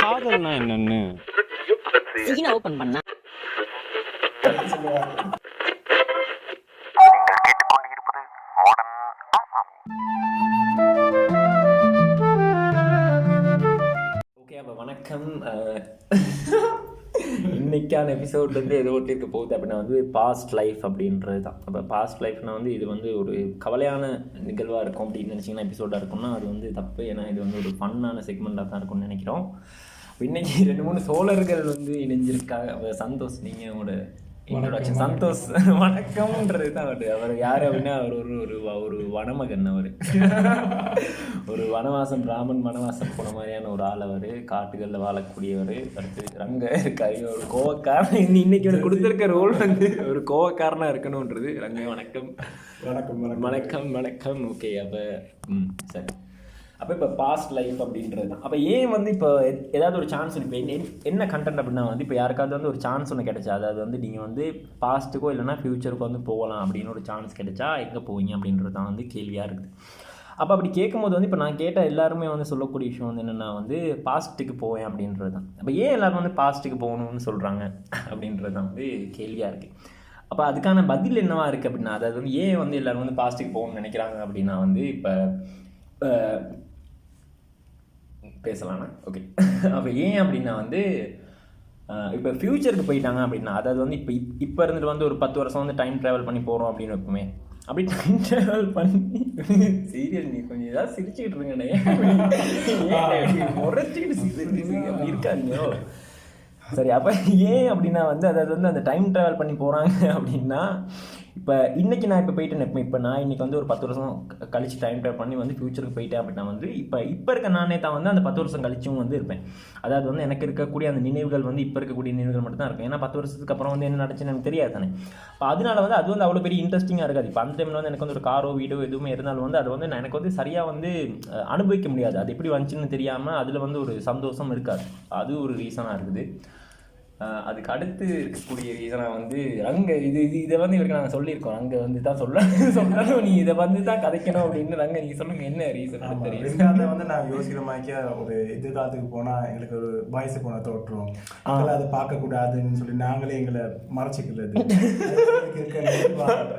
காதல்னா என்னன்னு சீனா ஓபன் பண்ணா ஓகே, அப்போ வணக்கம். இன்னைக்கான எபிசோட்லேருந்து எது ஒட்டிருக்க போகுது அப்படின்னா வந்து பாஸ்ட் லைஃப் அப்படின்றது தான். அப்போ பாஸ்ட் லைஃப்னா வந்து இது வந்து ஒரு கவலையான நிகழ்வாக இருக்கும் அப்படின்னு நினச்சிங்கன்னா எபிசோடாக இருக்கும்னா அது வந்து தப்பு. ஏன்னா இது வந்து ஒரு ஃபன்னான செக்மெண்ட்டாக தான் இருக்கும்னு நினைக்கிறோம். இன்றைக்கி 2-3 சோழர்கள் வந்து இணைஞ்சிருக்காங்க. சந்தோஷ், நீங்கள் உங்களோட இன்ட்ரோடக்ஷன். சந்தோஷ் வணக்கம்ன்றது தான் அவர் யார் அப்படின்னா அவர் ஒரு வனமகன். அவர் ஒரு வனவாசம், பிராமன் வனவாசம் போன மாதிரியான ஒரு ஆள். அவர் காட்டுகளில் வாழக்கூடியவர். அடுத்து ரங்க இருக்காரு, ஒரு கோவக்காரன். இன்னைக்கு கொடுத்துருக்க ரோல் வந்து ஒரு கோவக்காரனாக இருக்கணுன்றது. ரங்க வணக்கம். வணக்கம் வணக்கம் வணக்கம். ஓகே, அப்போ சரி. அப்போ இப்போ பாஸ்ட் லைஃப் அப்படின்றது தான். அப்போ ஏன் வந்து இப்போ ஏதாவது ஒரு சான்ஸ் இப்போ என்ன கண்டென்ட் அப்படின்னா வந்து இப்போ யாருக்காவது வந்து ஒரு சான்ஸ் ஒன்று கிடைச்சா, அதாவது வந்து நீங்கள் வந்து பாஸ்ட்டுக்கோ இல்லைனா ஃப்யூச்சருக்கோ வந்து போகலாம் அப்படின்னு ஒரு சான்ஸ் கிடைச்சா எங்கே போவீங்க அப்படின்றது தான் வந்து கேள்வியாக இருக்குது. அப்போ அப்படி கேட்கும்போது வந்து இப்போ நான் கேட்ட எல்லாருமே வந்து சொல்லக்கூடிய விஷயம் வந்து என்னென்னா வந்து பாஸ்ட்டுக்கு போவேன் அப்படின்றது தான். அப்போ ஏன் எல்லோரும் வந்து பாஸ்ட்டுக்கு போகணும்னு சொல்கிறாங்க அப்படின்றது தான் வந்து கேள்வியாக இருக்குது. அப்போ அதுக்கான பதில் என்னவா இருக்குது அப்படின்னா, அதாவது வந்து ஏன் வந்து எல்லோரும் வந்து பாஸ்ட்டுக்கு போகணும்னு நினைக்கிறாங்க அப்படின்னா வந்து இப்போ பேசலாம்னா ஓகே. அப்போ ஏன் அப்படின்னா வந்து இப்போ ஃப்யூச்சருக்கு போயிட்டாங்க அப்படின்னா, அதாவது வந்து இப்போ இருந்துட்டு வந்து ஒரு 10 வருஷம் வந்து டைம் ட்ராவல் பண்ணி போகிறோம் அப்படின்னு வைப்போமே. அப்படி டைம் ட்ராவல் பண்ணி சீரியஸ் நீ கொஞ்சம் ஏதாவது சிரிச்சுக்கிட்டு இருங்கண்ணே, முறைச்சிக்கிட்டு அப்படி இருக்காருங்களோ. சரி, அப்போ ஏன் அப்படின்னா வந்து அதாவது வந்து அந்த டைம் ட்ராவல் பண்ணி போகிறாங்க அப்படின்னா, இப்போ இன்றைக்கி நான் இப்போ போயிட்டேன். இப்போ நான் இன்றைக்கி வந்து ஒரு 10 வருஷம் கழிச்சு டைம் ட்ராவல் பண்ணி வந்து ஃப்யூச்சருக்கு போயிட்டேன் அப்படின்னா வந்து இப்போ இருக்க நானே தான் வந்து அந்த 10 வருஷம் கழிச்சும் வந்து இருப்பேன். அதாவது வந்து எனக்கு இருக்கக்கூடிய அந்த நினைவுகள் வந்து இப்போ இருக்கக்கூடிய நினைவுகள் மட்டும் தான் இருக்கும். ஏன்னா 10 வருஷத்துக்கு அப்புறம் வந்து என்ன நடந்துச்சுன்னு எனக்கு தெரியாது தானே. இப்போ அதனால வந்து அது வந்து அவ்வளோ பெரிய இன்ட்ரெஸ்டிங்காக இருக்காது. இப்போ அந்த டைமில் வந்து எனக்கு வந்து ஒரு காரோ வீடோ எதுவுமே இருந்தாலும் வந்து அது வந்து எனக்கு வந்து சரியாக வந்து அனுபவிக்க முடியாது. அது எப்படி வந்துச்சுன்னு தெரியாமல் அதில் வந்து ஒரு சந்தோஷம் இருக்காது. அது ஒரு ரீசனாக இருக்குது. அதுக்கு அடுத்து இருக்கக்கூடிய ரீசனாக வந்து அங்கே இதை வந்து இவருக்கு நாங்கள் சொல்லியிருக்கோம். அங்கே வந்து தான் சொல்லணும், நீ இதை வந்து தான் கதைக்கணும் அப்படின்னு. அங்கே நீங்கள் சொல்லுங்கள் என்ன ரீசன் தெரியும். வந்து நான் யோசிக்கிற மாதிரிக்கா ஒரு எதிர்காலத்துக்கு போனால் எங்களுக்கு ஒரு வயசு போன தோற்றம், அதை பார்க்கக்கூடாதுன்னு சொல்லி நாங்களே எங்களை மறைச்சிக்கிறது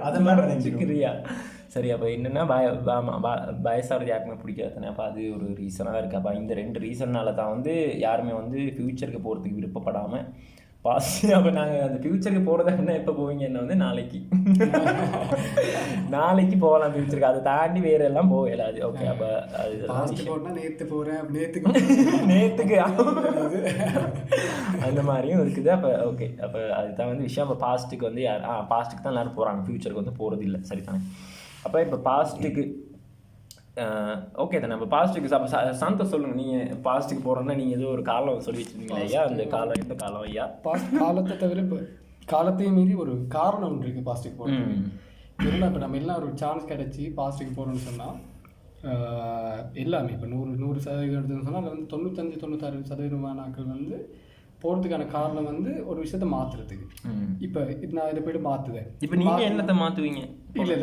அதெல்லாம் நினைச்சுக்கிறியா? சரி, அப்போ என்னென்னா வயசாகிறது யாருக்குமே பிடிக்காது தானே. அப்போ அது ஒரு ரீசனாக இருக்குது. அப்போ இந்த 2 ரீசன்னால தான் வந்து யாருமே வந்து ஃப்யூச்சருக்கு போகிறதுக்கு விருப்பப்படாமல் அப்போ நாங்கள் அந்த ஃப்யூச்சருக்கு போகிறதா என்ன எப்போ போவீங்க என்ன வந்து நாளைக்கு போகலாம் ஃப்யூச்சருக்கு. அதை தாண்டி வேறு எல்லாம் போக இயலாது. ஓகே, அப்போ அது நேற்று போகிறேன் நேற்றுக்கு அந்த மாதிரியும் இருக்குது. அப்போ ஓகே, அப்போ அதுதான் வந்து விஷயம். அப்போ பாஸ்ட்டுக்கு வந்து பாஸ்ட்டுக்கு தான் எல்லோரும் போகிறாங்க, ஃப்யூச்சருக்கு வந்து போகிறது இல்லை. சரி தானே. அப்போ இப்போ பாஸ்ட்டுக்கு ஓகே தானே. இப்போ பாஸ்ட்டுக்கு அப்போ சந்தோஷ் சொல்லுங்கள், நீங்கள் பாஸ்ட்டுக்கு போகிறோன்னா நீங்கள் ஏதோ ஒரு காலம் சொல்லி வச்சுருந்தீங்களா ஐயா? அந்த காலம் எந்த காலம் ஐயா? காலத்தை தவிர இப்போ காலத்தையும் மீறி ஒரு காரணம் ஒன்று இருக்குது பாஸ்ட்டுக்கு போகிறது. இருந்தால் இப்போ நம்ம எல்லாம் ஒரு சான்ஸ் கிடச்சி பாஸ்ட்டுக்கு போகிறோம்னு சொன்னால் எல்லாமே இப்போ 100% எடுத்துன்னு சொன்னால் அதில் வந்து 95-96% ஆட்கள் வந்து போகிறதுக்கான காரணம் வந்து ஒரு விஷயத்தை மாற்றுறதுக்கு. இப்போ நான் இதை போய்ட்டு மாற்றுவேன். இப்போ நீங்கள் என்னத்தை மாற்றுவீங்க? இல்லை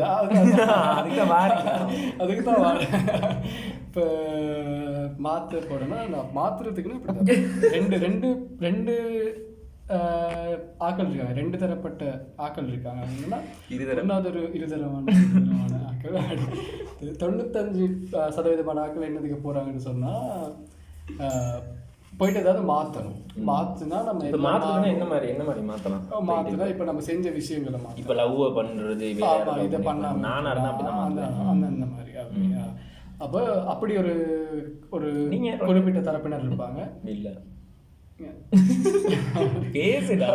அதுக்கு தான் இப்போ மாற்ற போகிறேன்னா நான் மாற்றுறதுக்குன்னு இப்படி ரெண்டு ஆக்கள் இருக்காங்க, 2 தரப்பட்ட ஆக்கள் இருக்காங்க. அப்படின்னா ஒன்றாவது ஒரு இருதரமான ஆக்கள், 95% ஆக்கள் என்னதுக்கு போகிறாங்கன்னு சொன்னால் போயிட்டு ஏதாவது மாற்றணும். மாற்றினா நம்ம என்ன மாதிரி மாற்றலாம்? மாற்றினா இப்போ நம்ம செஞ்ச விஷயங்களை மாற்றலாம். இப்போ லவ் பண்ணுறது இதை பண்ணாமல் அந்த மாதிரி அப்படியா? அப்போ அப்படி ஒரு நீங்கள் குறிப்பிட்ட தரப்பினர் இருப்பாங்க. இல்லை பேசுடா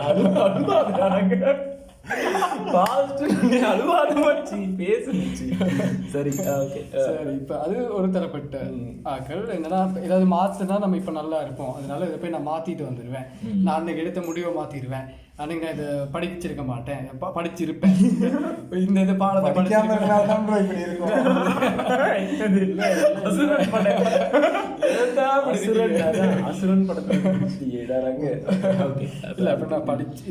சரி ஓகே சரி. இப்போ அது ஒரு தரப்பட்ட ஆக்கள் என்னன்னா ஏதாவது மாற்றினா நம்ம இப்போ நல்லா இருப்போம், அதனால இதை போய் நான் மாற்றிட்டு வந்துடுவேன். நான் அன்னைக்கு எடுத்த முடிவை மாற்றிடுவேன். அன்னைக்கு நான் இதை படிச்சிருக்க மாட்டேன், படிச்சிருப்பேன். இந்த இது பாடத்தை அசுரன் படத்துல இல்லை அப்போ நான் படிச்சு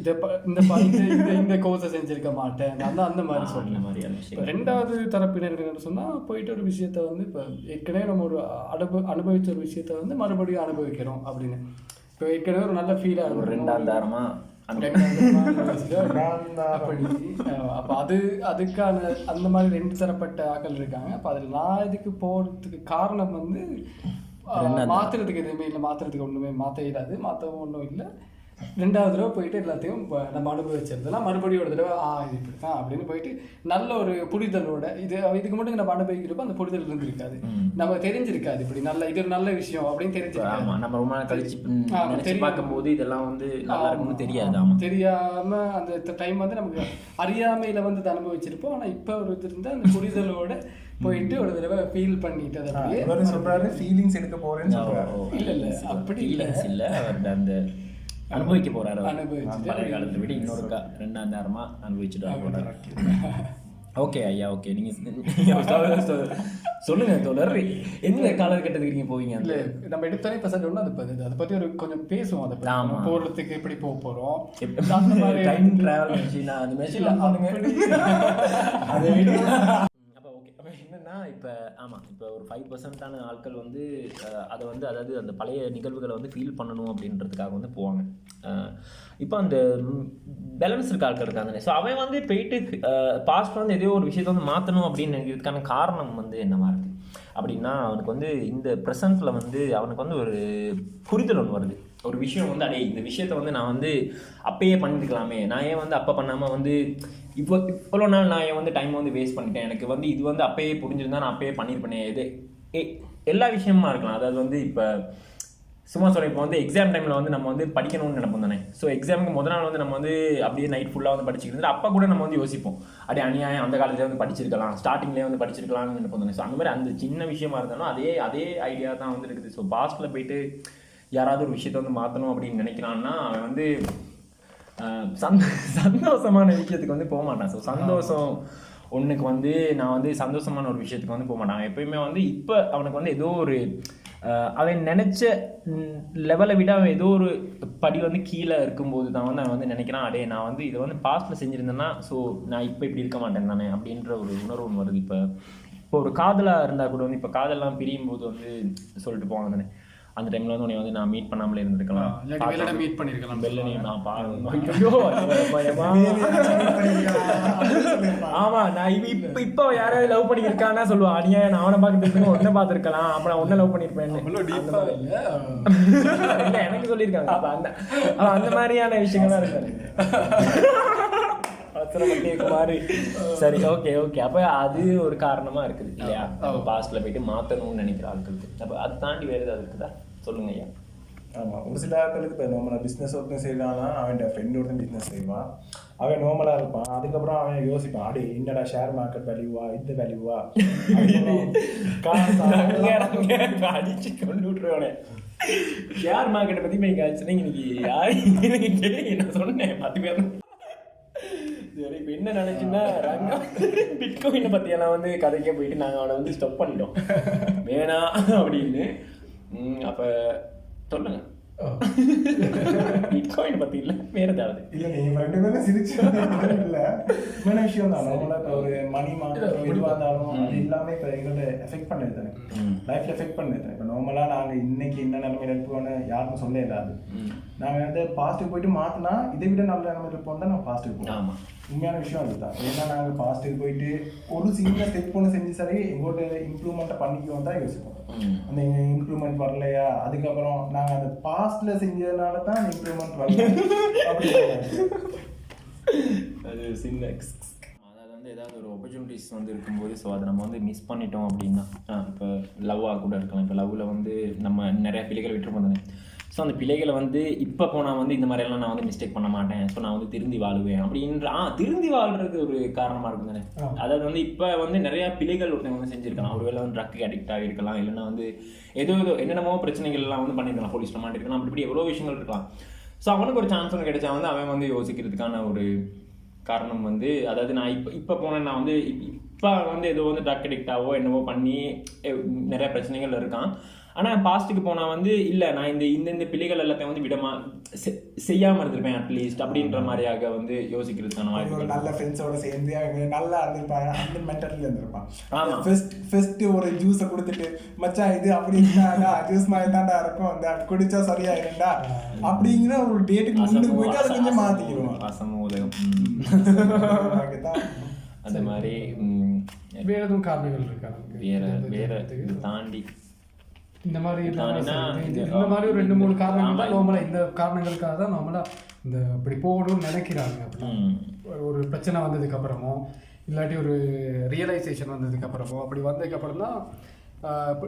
இந்த கோர்ஸை செஞ்சிருக்க மாட்டேன் நான் அந்த மாதிரி சொல்றேன். மாதிரியான விஷயம். ரெண்டாவது தரப்பினர்கள் சொன்னால் போயிட்டு ஒரு விஷயத்த வந்து இப்போ ஏற்கனவே நம்ம ஒரு அனுபவிச்ச ஒரு விஷயத்த வந்து மறுபடியும் அனுபவிக்கிறோம் அப்படின்னு. இப்போ ஏற்கனவே ஒரு நல்ல ஃபீலாக இருக்கும். ரெண்டாம் தாரமா அப்போ அதுக்கான அந்த மாதிரி ரெண்டு தரப்பட்ட ஆக்கள் இருக்காங்க. அப்போ அதில் நான் இதுக்கு போகிறதுக்கு காரணம் வந்து மாற்றுறதுக்கு எதுவுமே இல்லை, மாற்றுறதுக்கு ஒன்றுமே மாற்ற இல்லாது, மாற்றவும் ஒன்றும் இல்லை. ரெண்டாவது தடவை போயிட்டு எல்லாத்தையும் நம்ம அனுபவிச்சிருந்தோம்னா மறுபடியும் ஒரு தடவை இது இப்படி தான் அப்படின்னு போயிட்டு நல்ல ஒரு புரிதலோட இதுக்கு மட்டும் நம்ம அனுபவிக்கிறப்போ அந்த புரிதல் இருந்திருக்காது, நம்ம தெரிஞ்சிருக்காது இப்படி நல்ல இது ஒரு நல்ல விஷயம் அப்படின்னு தெரிஞ்சிருக்காது. நம்ம ரொம்ப நாள் கழிச்சு பார்க்கும்போது இதெல்லாம் வந்து நல்லா இருக்கும்னு தெரியாது. தெரியாம அந்த டைம் வந்து நமக்கு அறியாமையில வந்து அனுபவிச்சிருப்போம். ஆனால் இப்போ ஒரு இது இருந்தால் அந்த புரிதலோட போயிட்டு ஒரு தடவை ஃபீல் பண்ணிட்டு அதை அப்படியே சொல்றாரு ஃபீலிங்ஸ் எடுக்க போறேன்னு சொல்றாரு. இல்லை அப்படி இல்லை அவர் அந்த அனுபவிக்க போறாரு. அனுபவிச்சுட்டு பழைய காலத்தை விட இன்னொருக்கா ரெண்டாம் தாரமா அனுபவிச்சுட்டு போறாரு. ஓகே ஐயா, ஓகே. நீங்க சொல்லுங்க தோழர், எந்த காலகட்டத்துக்கு நீங்க போவீங்க? இல்லை நம்ம எடுத்தோடனே இப்போ சார் ஒன்று அதை பற்றி ஒரு கொஞ்சம் பேசுவோம். அதை பற்றி போகிறதுக்கு எப்படி போக போகிறோம், அந்த மாதிரி டைம் ட்ராவல் மெஷின் அந்த மெஷினில் பாருங்க. அதை என்னன்னா இப்போ இப்போ ஒரு 5% ஆட்கள் வந்து அதை வந்து அதாவது அந்த பழைய நிகழ்வுகளை வந்து ஃபீல் பண்ணணும் அப்படின்றதுக்காக வந்து போவாங்க. இப்போ அந்த பேலன்ஸ் இருக்க ஆட்கள் இருக்காங்க. ஸோ அவன் வந்து போயிட்டு பாஸ்ட் வந்து எதையோ ஒரு விஷயத்தை வந்து மாற்றணும் அப்படின்னு நினைக்கிறதுக்கான காரணம் வந்து என்னவா இருக்குது அப்படின்னா, அவனுக்கு வந்து இந்த ப்ரெசன்ட்டில் வந்து அவனுக்கு வந்து ஒரு புரிதல் ஒன்று வருது. ஒரு விஷயம் வந்து அடே இந்த விஷயத்த வந்து நான் வந்து அப்பயே பண்ணிருக்கலாமே, நான் ஏன் வந்து அப்போ பண்ணாமல் வந்து இவ்வளோ நாள் நான் ஏன் வந்து டைம் வந்து வேஸ்ட் பண்ணிட்டேன், எனக்கு வந்து இது வந்து அப்பயே புரிஞ்சிருந்தா நான் அப்பயே பண்ணியிருப்பேனே. இது எல்லா விஷயமா இருக்கலாம். அதாவது வந்து இப்போ சும்மா சொல்ல, இப்போ வந்து எக்ஸாம் டைமில் வந்து நம்ம வந்து படிக்கணும்னு நினைப்போம் தானே. ஸோ எக்ஸாமுக்கு முதல் நாள் வந்து நம்ம வந்து அப்படியே நைட் ஃபுல்லாக வந்து படிச்சுக்கிட்டு அப்போ கூட நம்ம வந்து யோசிப்போம் அப்படியே அநியாயம் அந்த காலத்தில் வந்து படிச்சிருக்கலாம், ஸ்டார்டிங்லேயே வந்து படிச்சிருக்கலாம்னு நினைப்போம் தானே. ஸோ அந்த மாதிரி அந்த சின்ன விஷயமா இருந்தாலும் அதே ஐடியா தான் வந்து இருக்குது. ஸோ பாஸ்ட்டில் போயிட்டு யாராவது ஒரு விஷயத்த வந்து மாற்றணும் அப்படின்னு நினைக்கிறான்னா அவன் வந்து சந்தோஷமான விஷயத்துக்கு வந்து போக மாட்டான். ஸோ சந்தோஷம் ஒன்றுக்கு வந்து நான் வந்து சந்தோஷமான ஒரு விஷயத்துக்கு வந்து போக மாட்டான். எப்பயுமே வந்து இப்போ அவனுக்கு வந்து ஏதோ ஒரு அவன் நினச்ச லெவலை விட அவன் ஏதோ ஒரு படி வந்து கீழே இருக்கும்போது தான் வந்து அவன் வந்து நினைக்கிறான், அடே நான் வந்து இதை வந்து பாஸ்ட்டில் செஞ்சுருந்தேன்னா ஸோ நான் இப்போ இப்படி இருக்க மாட்டேன் தானே அப்படின்ற ஒரு உணர்வு ஒன்று வருது. இப்போ ஒரு காதலாக இருந்தால் கூட வந்து இப்போ காதெல்லாம் பிரியும் போது வந்து சொல்லிட்டு போவாங்க தானே, அந்த டைமில் வந்து உன்னை வந்து நான் மீட் பண்ணாமலே இருந்திருக்கலாம், மீட் பண்ணியிருக்கலாம், வெளில நான் ஆமாம் நான் இப்போ யாராவது லவ் பண்ணியிருக்கான்னா சொல்லுவான், அநியா நான் அவனை பார்த்துட்டு ஒன்றை பார்த்துருக்கலாம், அப்போ நான் ஒன்றை லவ் பண்ணியிருப்பேன். இல்லை எனக்கு சொல்லியிருக்காங்க. அப்போ அந்த மாதிரியான விஷயங்கள்லாம் இருக்காரு. சரி, ஓகே. அப்போ அது ஒரு காரணமா இருக்குது இல்லையா, பாஸ்ட்ல போயிட்டு மாற்றணும்னு நினைக்கிற ஆட்களுக்கு. அப்போ அதை தாண்டி வேறு ஏதாவது இருக்குதா சொல்லுங்க ஐயா. ஆமாம், ஒரு சில ஆட்களுக்கு இப்போ நார்மலாக பிஸ்னஸ் ஒருத்தன் செய்வானா, அவன் ஃப்ரெண்ட் ஒருத்தன் பிஸ்னஸ் செய்வான், அவன் நார்மலாக இருப்பான். அதுக்கப்புறம் அவன் யோசிப்பான், அடே என்னடா ஷேர் மார்க்கெட் வேல்யூவா இந்த வேல்யூவா அடிச்சு கொண்டு விட்டுருவானே. ஷேர் மார்க்கெட்டை பற்றி நீங்கள் ஆச்சுன்னா இன்னைக்கு யாரு நான் சொன்னேன் 10 பேர். சரி, இப்போ என்ன நினைச்சுன்னா பிட்காயினை பற்றியெல்லாம் வந்து கதைக்கே போயிட்டு நாங்கள் அவனை வந்து ஸ்டாப் பண்ணிட்டோம் வேணாம் அப்படின்னு. அப்போ சொல்லுங்க, பிட்காயின் பற்றி இல்லை வேற ஏதாவது? இல்லை நீங்கள் 2 பேரும் சிரிச்சு இல்லை வேண விஷயம் தான். நம்மள இப்போ ஒரு மணி மாற்றம் எதுவாக இருந்தாலும் அது எல்லாமே இப்போ எங்களை எஃபெக்ட் பண்ணுது தானே, லைஃப்பில் எஃபெக்ட் பண்ணுது. இப்போ நார்மலாக நாங்கள் இன்னைக்கு என்ன நிலைமையில் இருப்போம்னு யாருக்கும் சொல்ல இல்லாது. நாங்கள் வந்து பாஸ்ட்டுக்கு போயிட்டு மாற்றினா இதை விட நல்ல நிலைமையில் இருப்போம் தான் நம்ம பாஸ்ட்டுக்கு போவோம். உண்மையான விஷயம் அதுதான். ஏன்னா நாங்கள் பாஸ்ட்டுக்கு போயிட்டு ஒரு சின்ன ஸ்டெப் ஒன்று செஞ்சு சரி எங்களோட இம்ப்ரூவ்மெண்ட்டை பண்ணிக்குவோம் தான் யோசிப்போம். அந்த இம்ப்ரூவ்மெண்ட் வரலையா, அதுக்கப்புறம் நாங்கள் அந்த பாஸ்ட்ல செஞ்சதுனால தான் அந்த இம்ப்ரூவ்மெண்ட் வரல அப்படி அது சின்ன அதாவது வந்து ஏதாவது ஒரு ஆப்பர்ச்சுனிட்டிஸ் வந்து இருக்கும்போது ஸோ அதை நம்ம வந்து மிஸ் பண்ணிட்டோம் அப்படின்னா, இப்போ லவ்வாக கூட இருக்கலாம். இப்போ லவ்வில் வந்து நம்ம நிறையா பிள்ளைகள் விட்டுருப்போம் தானே. ஸோ அந்த பிள்ளைகளை வந்து இப்போ போனால் வந்து இந்த மாதிரியெல்லாம் நான் வந்து மிஸ்டேக் பண்ண மாட்டேன், ஸோ நான் வந்து திருந்தி வாழுவேன் அப்படின்ற திருந்தி வாழ்றது ஒரு காரணமாக இருக்கும் தானே. அதாவது வந்து இப்போ வந்து நிறையா பிள்ளைகள் ஒருத்தவங்க வந்து செஞ்சுருக்கலாம். ஒருவேளை வந்து ட்ரக்கு அடிக்ட் ஆகிருக்கலாம், இல்லைன்னா வந்து ஏதோ என்னென்னமோ பிரச்சனைகள்லாம் வந்து பண்ணியிருக்கலாம், போலீஸில் மாட்டிருக்கலாம், அப்படி எவ்வளோ விஷயங்கள் இருக்கலாம். ஸோ அவனுக்கு ஒரு சான்ஸ் ஒன்று கிடைச்சா வந்து அவன் வந்து யோசிக்கிறதுக்கான ஒரு காரணம் வந்து, அதாவது நான் இப்போ போனேன், நான் வந்து இப்போ வந்து ஏதோ வந்து ட்ரக் அடிக்டாவோ என்னவோ பண்ணி நிறைய பிரச்சனைகள் இருக்கான். ஆனால் பாஸ்ட்டுக்கு போனால் வந்து இல்லை நான் இந்த பிள்ளைகள் எல்லாத்தையும் வந்து செய்யாமல் இருந்திருப்பேன் அட்லீஸ்ட் அப்படின்ற மாதிரியாக வந்து யோசிக்கிறதுக்கான வாய்ப்பு. ஒரு நல்ல ஃப்ரெண்ட்ஸோட சேர்ந்து அவங்க நல்லா இருந்திருப்பாங்க, அந்த மென்டாலிட்டியில் இருந்திருப்பான். ஆமாம், ஃபர்ஸ்ட் ஒரு ஜூஸை கொடுத்துட்டு மச்சான் இது அப்படின்னா ஜூஸ் மாதிரி தாண்டா இருக்கும், அந்த குடிச்சா சரியாயிருண்டா அப்படிங்கிற ஒரு டேட்டுக்கு முன்னுக்கு போயிட்டு அதை கொஞ்சம் மாற்றிக்கிடுவோம். அசமோதகம் அந்த மாதிரி. வேற எதுவும் காரணங்கள் இருக்கா? வேற தாண்டி இந்த மாதிரி இந்த மாதிரி ஒரு 2-3 காரணங்கள் தான் நார்மலாக, இந்த காரணங்களுக்காக தான் நார்மலாக இந்த இப்படி போகணும்னு நினைக்கிறாங்க. ஒரு பிரச்சனை வந்ததுக்கு அப்புறமோ இல்லாட்டி ஒரு ரியலைசேஷன் வந்ததுக்கு அப்புறமோ அப்படி வந்ததுக்கு அப்புறம் தான்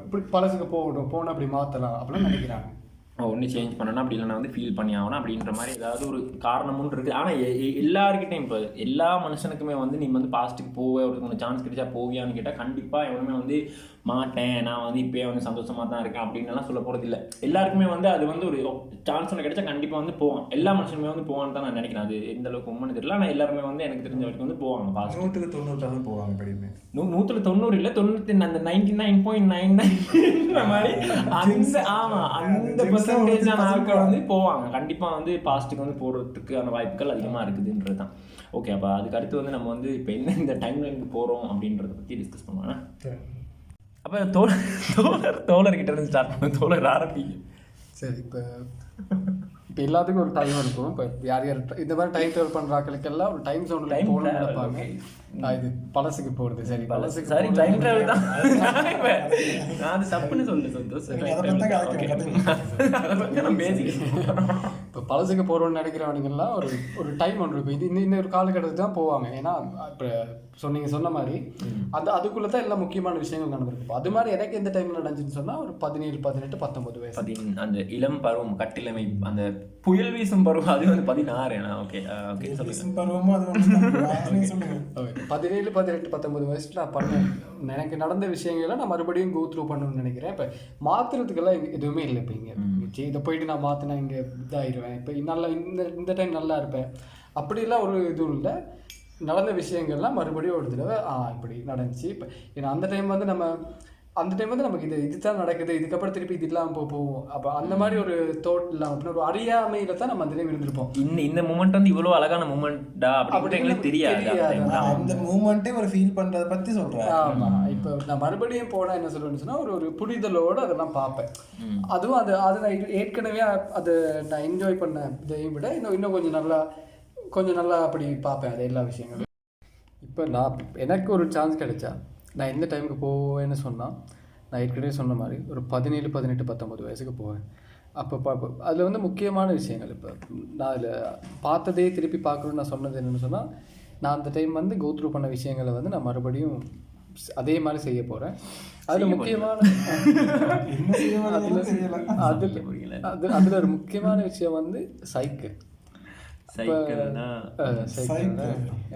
இப்படி பழசுக்கு போகணும் அப்படி மாற்றலாம் அப்படின்னு நினைக்கிறாங்க. ஒன்று சேஞ்ச் பண்ணணும், அப்படி இல்லைனா வந்து ஃபீல் பண்ணி ஆகணும் அப்படின்ற மாதிரி ஏதாவது ஒரு காரணமும் இருக்குது. ஆனால் எல்லாருக்கிட்டையும் இப்போ எல்லா மனுஷனுக்குமே வந்து நீ வந்து பாஸ்ட்டுக்கு ஒரு சான்ஸ் கிடைச்சா போவியான்னு கேட்டால் கண்டிப்பாக எவனுமே வந்து மாட்டேன், நான் வந்து இப்போயே வந்து சந்தோஷமாக தான் இருக்கேன் அப்படின்லாம் சொல்ல போகிறது இல்லை. எல்லாருக்குமே வந்து அது வந்து ஒரு சான்ஸ் ஒன்று கிடைச்சா கண்டிப்பாக வந்து போவான். எல்லா மனுஷனுமே வந்து போவான்னு தான் நான் நினைக்கிறேன். அது எந்த அளவுக்கு உண்மைன்னு தெரியல, ஆனால் எல்லாருமே வந்து எனக்கு தெரிஞ்ச வரைக்கும் வந்து போவாங்க. 100% போவாங்க. படிமே 100% இல்லை, 99.99 மாதிரி அந்த பெர்சன்டேஜான ஆட்கள் வந்து போவாங்க. கண்டிப்பாக வந்து பாஸ்ட்டுக்கு வந்து போகிறதுக்கான வாய்ப்புகள் அதிகமாக இருக்குதுன்றது தான். ஓகே, அப்போ அதுக்கு அடுத்து வந்து நம்ம வந்து இப்போ என்ன இந்த டைம்லைனுக்கு போகிறோம் அப்படின்றத பற்றி டிஸ்கஸ் பண்ணுவோம். அப்போ தோழர்கிட்ட இருந்து ஸ்டார்ட் பண்ணுவோம். தோழர் ஆரம்பிங்க. சரி, இப்போ எல்லாத்துக்கும் ஒரு டைம் இருக்கும். இப்போ யார் இந்த மாதிரி டைம் ட்ராவல் பண்ணுற ஆட்களுக்கெல்லாம் ஒரு டைம் ஜோனில் போகணும்னு நினைப்பாங்க. இது பழசுக்கு போகிறது. சரி, பழசுக்கு சரி டைம் ட்ராவல் தான். நான் அது தப்புன்னு சொல்ல சந்தோஷம். இப்போ பழசுக்கு போகிறோன்னு நினைக்கிறவனுங்கெல்லாம் ஒரு டைம் ஒன்று இருக்கும். இது இந்த ஒரு காலகட்டத்துக்கு தான் போவாங்க. ஏன்னா இப்போ சொன்ன மாதிரி அதுக்குள்ளே தான் எல்லாம் முக்கியமான விஷயங்கள் நடந்திருக்கு. அது மாதிரி எனக்கு எந்த டைமில் நடந்துச்சுன்னு சொன்னால் ஒரு 17, 18, 19 வயசு அந்த இளம் பருவம், கட்டிலமை, அந்த புயல் வீசும் பருவம், அது வந்து 16. ஓகே பருவமும் அது 17, 18, 19 வயசுல நான் பண்ணேன். எனக்கு நடந்த விஷயங்களை நான் மறுபடியும் கோ த்ரூ பண்ணணும்னு நினைக்கிறேன். இப்போ மாற்றுறதுக்கெல்லாம் எதுவுமே இல்லை. இப்போ இங்கே இதை போயிட்டு நான் மாற்றினா இங்கே இதாகிடுவேன், இப்போ நல்லா இந்த டைம் நல்லா இருப்பேன் அப்படிலாம் ஒரு இதுவும் இல்லை. நடந்த விஷயங்கள்லாம் மறுபடியும் ஒரு தடவை இப்படி நடந்துச்சு. இப்போ ஏன்னா அந்த டைம் வந்து நமக்கு இதுதான் நடக்குது, இதுக்கப்புறம் திருப்பி இது இல்லாமல் போவோம். அப்போ அந்த மாதிரி ஒரு தோட் இல்லாமல் அப்படின்னா ஒரு அறியாமையில தான் நம்ம அந்த டைம் இருந்திருப்போம். இந்த மூமெண்ட் வந்து இவ்வளோ அழகான மூமெண்டா அப்படின்னு எங்களுக்கு தெரியாது. அந்த மூமெண்ட்டே ஒரு ஃபீல் பண்ணுறதை பற்றி சொல்கிறேன். ஆமாம், இப்போ நான் மறுபடியும் போனால் என்ன சொல்லுவேன்னு சொன்னால் ஒரு புரிதலோடு அதெல்லாம் பார்ப்பேன். அதுவும் அது நான் ஏற்கனவே அதை நான் என்ஜாய் பண்ண இதையும் விட இன்னும் கொஞ்சம் நல்லா அப்படி பார்ப்பேன் அது எல்லா விஷயங்களும். இப்போ எனக்கு ஒரு சான்ஸ் கிடைச்சா நான் எந்த டைமுக்கு போவேன்னு சொன்னால், நான் ஏற்கனவே சொன்ன மாதிரி ஒரு 17, 18, 19 வயசுக்கு போவேன். அப்போ அதில் வந்து முக்கியமான விஷயங்கள் இப்போ நான் அதில் பார்த்ததே திருப்பி பார்க்கணுன்னு நான் சொன்னது என்னென்னு சொன்னால், நான் அந்த டைம் வந்து கோ த்ரூ பண்ண விஷயங்களை வந்து நான் மறுபடியும் அதே மாதிரி செய்ய போகிறேன். அதில் முக்கியமான அதில் ஒரு முக்கியமான விஷயம் வந்து சைக்கிள்